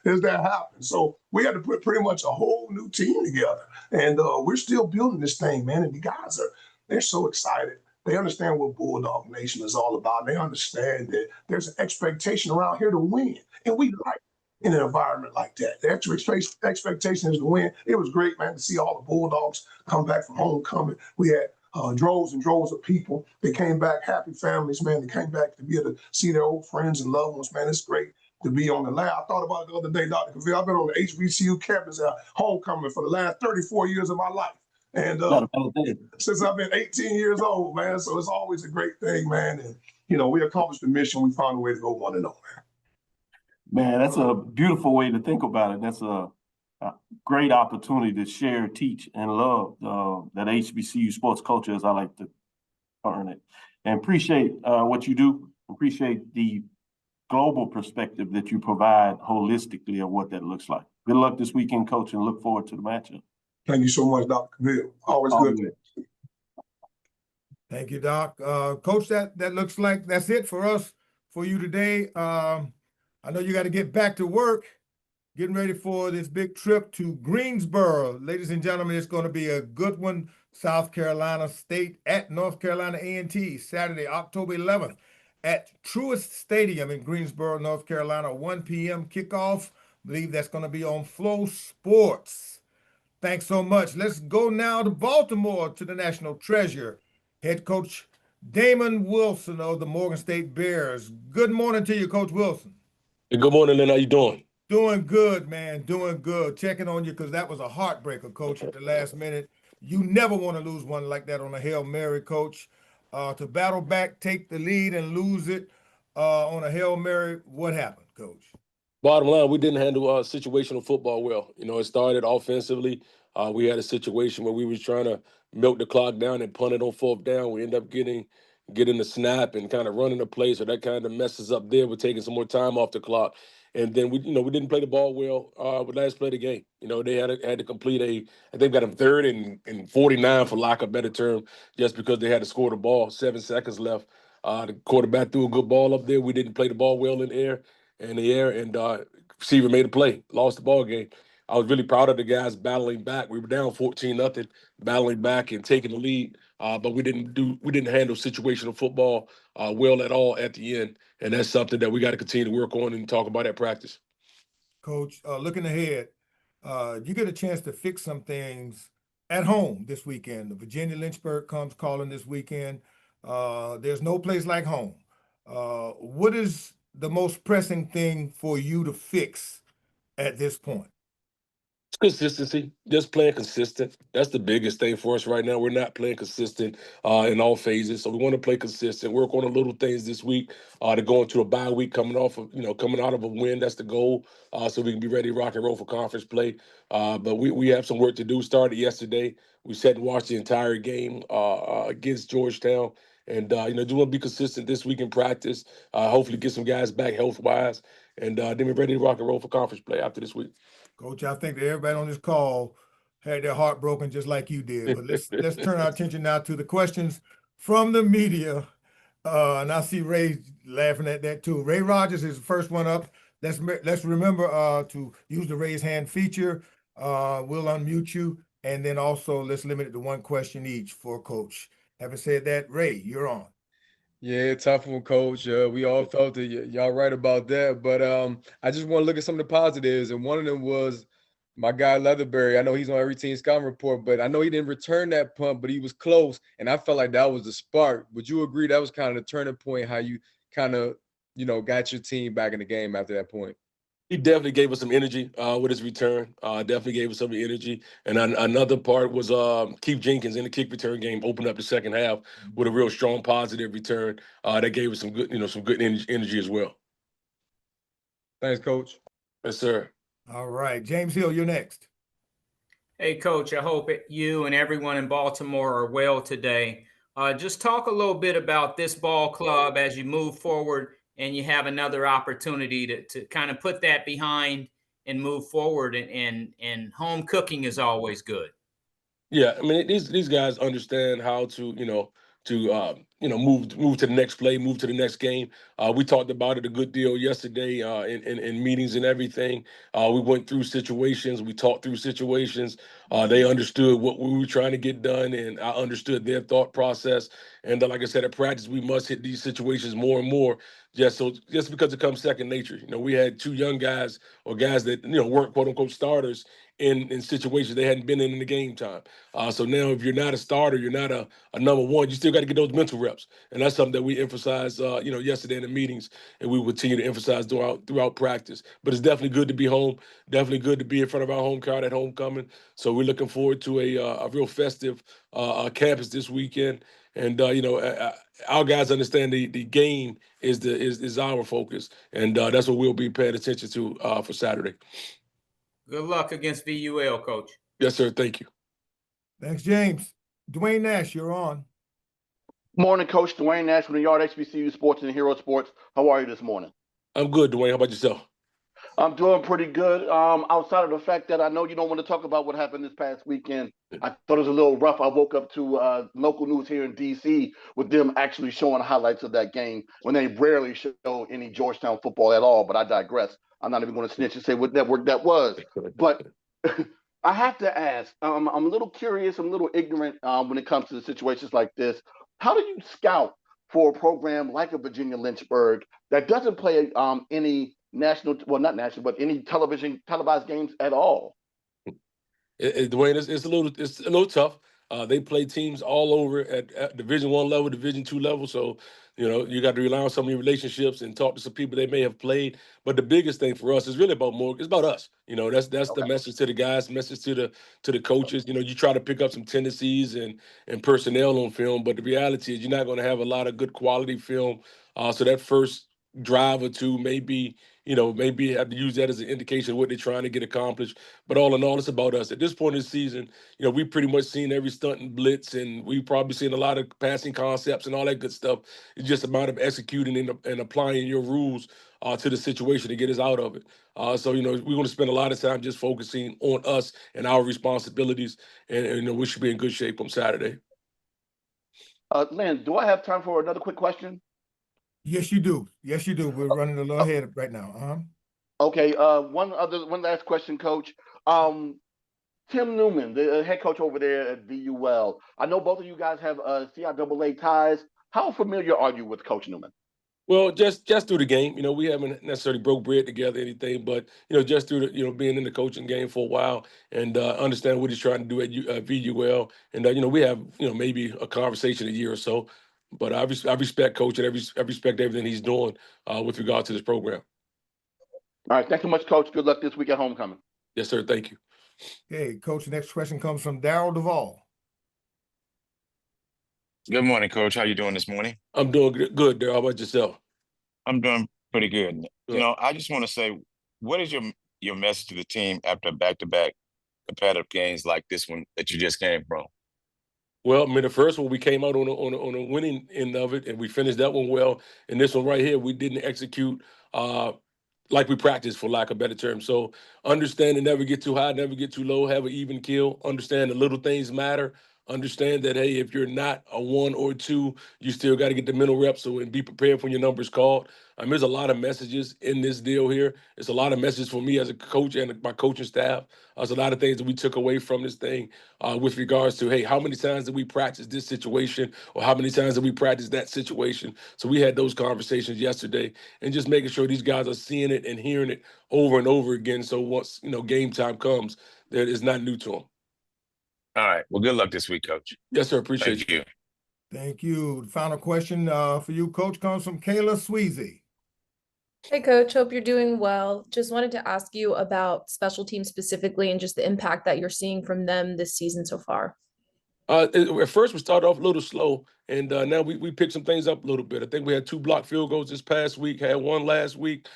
does that happen? So we had to put pretty much a whole new team together. And we're still building this thing, man. And the guys they're so excited. They understand what Bulldog Nation is all about. They understand that there's an expectation around here to win. And we like in an environment like that. The expectation is to win. It was great, man, to see all the Bulldogs come back from homecoming. We had droves and droves of people. They came back, happy families, man. They came back to be able to see their old friends and loved ones, man. It's great to be on the last. I thought about it the other day, Dr. Cavill. I've been on the HBCU campus at homecoming for the last 34 years of my life. And since I've been 18 years old, man, so it's always a great thing, man. And, you know, we accomplished the mission. We found a way to go 1-0, man. Man, that's a beautiful way to think about it. That's a great opportunity to share, teach, and love that HBCU sports culture, as I like to earn it. And appreciate what you do. Appreciate the global perspective that you provide holistically of what that looks like. Good luck this weekend, Coach, and look forward to the matchup. Thank you so much, Dr. Cavill. Always good. Thank you, Doc. Coach, that looks like that's it for us, for you today. I know you got to get back to work, getting ready for this big trip to Greensboro. Ladies and gentlemen, it's going to be a good one. South Carolina State at North Carolina A&T, Saturday, October 11th at Truist Stadium in Greensboro, North Carolina, 1 p.m. kickoff. I believe that's going to be on Flow Sports. Thanks so much. Let's go now to Baltimore to the National Treasure. Head coach Damon Wilson of the Morgan State Bears. Good morning to you, Coach Wilson. Hey, good morning, Lynn. How you doing? Doing good, man. Doing good. Checking on you because that was a heartbreaker, Coach, at the last minute. You never want to lose one like that on a Hail Mary, Coach. To battle back, take the lead, and lose it on a Hail Mary. What happened, Coach? Bottom line, we didn't handle situational football well. You know, it started offensively. We had a situation where we was trying to milk the clock down and punt it on 4th down. We end up getting the snap and kind of running the play, so that kind of messes up there. We're taking some more time off the clock. And then we didn't play the ball well with last play of the game. You know, they had to complete I think got them 3rd and 49 for lack of a better term, just because they had to score the ball. 7 seconds left. The quarterback threw a good ball up there. We didn't play the ball well in the air, and receiver made a play, lost the ball game. I was really proud of the guys battling back. We were down 14-0, battling back and taking the lead. But we didn't handle situational football well at all at the end, and that's something that we got to continue to work on and talk about at practice. Coach, looking ahead, you get a chance to fix some things at home this weekend. The Virginia Lynchburg comes calling this weekend. There's no place like home. What is the most pressing thing for you to fix at this point? Consistency, just playing consistent. That's the biggest thing for us right now. We're not playing consistent in all phases, so we want to play consistent. Work on the little things this week to go into a bye week, coming out of a win. That's the goal, so we can be ready to rock and roll for conference play. But we have some work to do. Started yesterday. We sat and watched the entire game against Georgetown, and just want to be consistent this week in practice. Hopefully, get some guys back health wise, and then we're ready to rock and roll for conference play after this week. Coach, I think that everybody on this call had their heart broken just like you did. But let's turn our attention now to the questions from the media. And I see Ray laughing at that too. Ray Rogers is the first one up. Let's remember to use the raise hand feature. We'll unmute you. And then also let's limit it to one question each for Coach. Having said that, Ray, you're on. Yeah, tough one, Coach. We all felt it. Y'all right about that. But I just want to look at some of the positives, and one of them was my guy Leatherberry. I know he's on every team scouting report, but I know he didn't return that punt, but he was close, and I felt like that was the spark. Would you agree that was kind of the turning point, how you kind of, got your team back in the game after that point? He definitely gave us some energy with his return. Definitely gave us some energy. And another part was Keith Jenkins in the kick return game opened up the second half with a real strong positive return. That gave us some good energy as well. Thanks, Coach. Yes, sir. All right, James Hill, you're next. Hey, Coach, I hope you and everyone in Baltimore are well today. Just talk a little bit about this ball club as you move forward and you have another opportunity to kind of put that behind and move forward. And home cooking is always good. Yeah, I mean, these guys understand how to move to the next play, move to the next game. We talked about it a good deal yesterday in meetings and everything. We went through situations. We talked through situations. They understood what we were trying to get done, and I understood their thought process. And like I said, at practice, we must hit these situations more and more, just because it comes second nature. We had two young guys or guys that weren't quote unquote starters in situations they hadn't been in the game time. So now if you're not a starter, you're not a number one, you still got to get those mental reps. And that's something that we emphasized, yesterday in the meetings, and we will continue to emphasize throughout practice. But it's definitely good to be home, definitely good to be in front of our home crowd at homecoming. So we're looking forward to a real festive campus this weekend. And our guys understand the game is our focus, and that's what we'll be paying attention to for Saturday. Good luck against VUL, Coach. Yes, sir. Thank you. Thanks, James. Dwayne Nash, you're on. Morning, Coach. Dwayne Nash from the Yard HBCU Sports and Hero Sports. How are you this morning? I'm good, Dwayne. How about yourself? I'm doing pretty good. Outside of the fact that I know you don't want to talk about what happened this past weekend, I thought it was a little rough. I woke up to local news here in D.C. with them actually showing highlights of that game when they rarely show any Georgetown football at all. But I digress. I'm not even going to snitch and say what network that was. But I have to ask. I'm a little curious. I'm a little ignorant when it comes to situations like this. How do you scout for a program like a Virginia Lynchburg that doesn't play any national, well, not national, but any televised games at all? Dwayne, it's a little tough. They play teams all over at Division I level, Division II level. So, you got to rely on some of your relationships and talk to some people they may have played. But the biggest thing for us is really it's about us. That's Okay. the message to the guys, message to the coaches. You try to pick up some tendencies and personnel on film, but the reality is you're not going to have a lot of good quality film. So that first drive or two maybe have to use that as an indication of what they're trying to get accomplished. But all in all, it's about us. At this point in the season, we've pretty much seen every stunt and blitz, and we've probably seen a lot of passing concepts and all that good stuff. It's just a matter of executing and applying your rules to the situation to get us out of it. So, we're going to spend a lot of time just focusing on us and our responsibilities, and we should be in good shape on Saturday. Lynn, do I have time for another quick question? Yes, you do. Yes, you do. We're running a little ahead right now. Okay. One last question, Coach. Tim Newman, the head coach over there at VUL. I know both of you guys have CIAA ties. How familiar are you with Coach Newman? Well, just through the game, we haven't necessarily broke bread together, anything, but just through the, being in the coaching game for a while and understand what he's trying to do at VUL, and we have maybe a conversation a year or so, but I respect Coach and I respect everything he's doing with regard to this program. All right, thanks so much, Coach. Good luck this week at homecoming. Yes, sir. Thank you. Okay, Coach. Next question comes from Darryl Duvall. Good morning, Coach. How you doing this morning? I'm doing good, Darryl. How about yourself? I'm doing pretty good. I just want to say, what is your message to the team after back-to-back competitive games like this one that you just came from? Well, I mean, the first one we came out on a winning end of it, and we finished that one well. And this one right here, we didn't execute like we practiced, for lack of a better term. So understand to never get too high, never get too low, have an even keel. Understand the little things matter. Understand that, hey, if you're not a 1 or 2, you still got to get the mental reps and be prepared when your number's called. There's a lot of messages in this deal here. It's a lot of messages for me as a coach and my coaching staff. There's a lot of things that we took away from this thing with regards to, hey, how many times did we practice this situation, or how many times did we practice that situation? So we had those conversations yesterday, and just making sure these guys are seeing it and hearing it over and over again. So once game time comes, that is not new to them. All right. Well, good luck this week, Coach. Yes, sir. Appreciate Thank you. Thank you. The final question for you, Coach, comes from Kayla Sweezy. Hey, Coach. Hope you're doing well. Just wanted to ask you about special teams specifically and just the impact that you're seeing from them this season so far. At first, we started off a little slow, and now we picked some things up a little bit. I think we had 2 blocked field goals this past week, had 1 last week.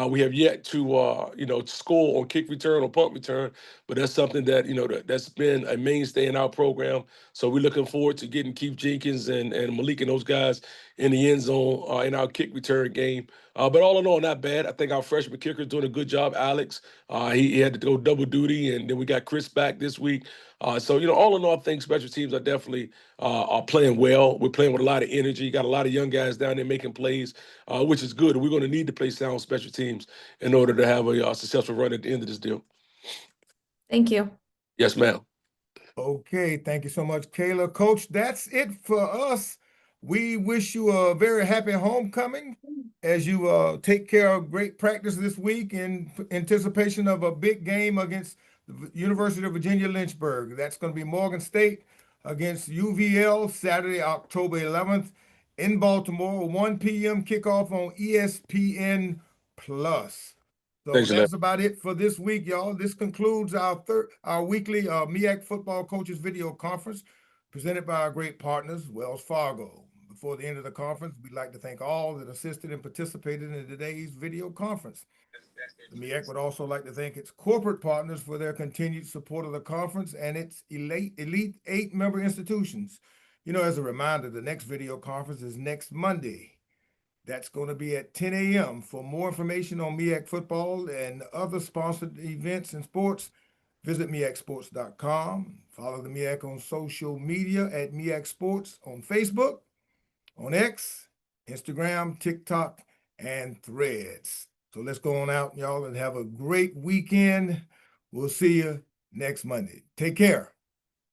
We have yet to score on kick return or punt return, but that's something that that's been a mainstay in our program. So we're looking forward to getting Keith Jenkins and Malik and those guys in the end zone in our kick return game. But all in all, not bad. I think our freshman kicker is doing a good job, Alex. He had to go double duty, and then we got Chris back this week. So all in all, I think special teams are definitely are playing well. We're playing with a lot of energy. Got a lot of young guys down there making plays, which is good. We're going to need to play sound special teams in order to have a successful run at the end of this deal. Thank you. Yes, ma'am. Okay, thank you so much, Kayla. Coach, that's it for us. We wish you a very happy homecoming as you take care of great practice this week in anticipation of a big game against the University of Virginia Lynchburg. That's going to be Morgan State against UVL Saturday, October 11th in Baltimore, 1 p.m. kickoff on ESPN Plus. So Thanks, that's about it for this week, y'all. This concludes our weekly MEAC Football Coaches Video Conference presented by our great partners, Wells Fargo. Before the end of the conference, we'd like to thank all that assisted and participated in today's video conference. The MEAC would also like to thank its corporate partners for their continued support of the conference and its elite 8-member institutions. You know, as a reminder, the next video conference is next Monday. That's going to be at 10 a.m. For more information on MEAC football and other sponsored events and sports, visit MEACsports.com. Follow the MEAC on social media at MEAC Sports on Facebook, on X, Instagram, TikTok, and Threads. So let's go on out, y'all, and have a great weekend. We'll see you next Monday. Take care.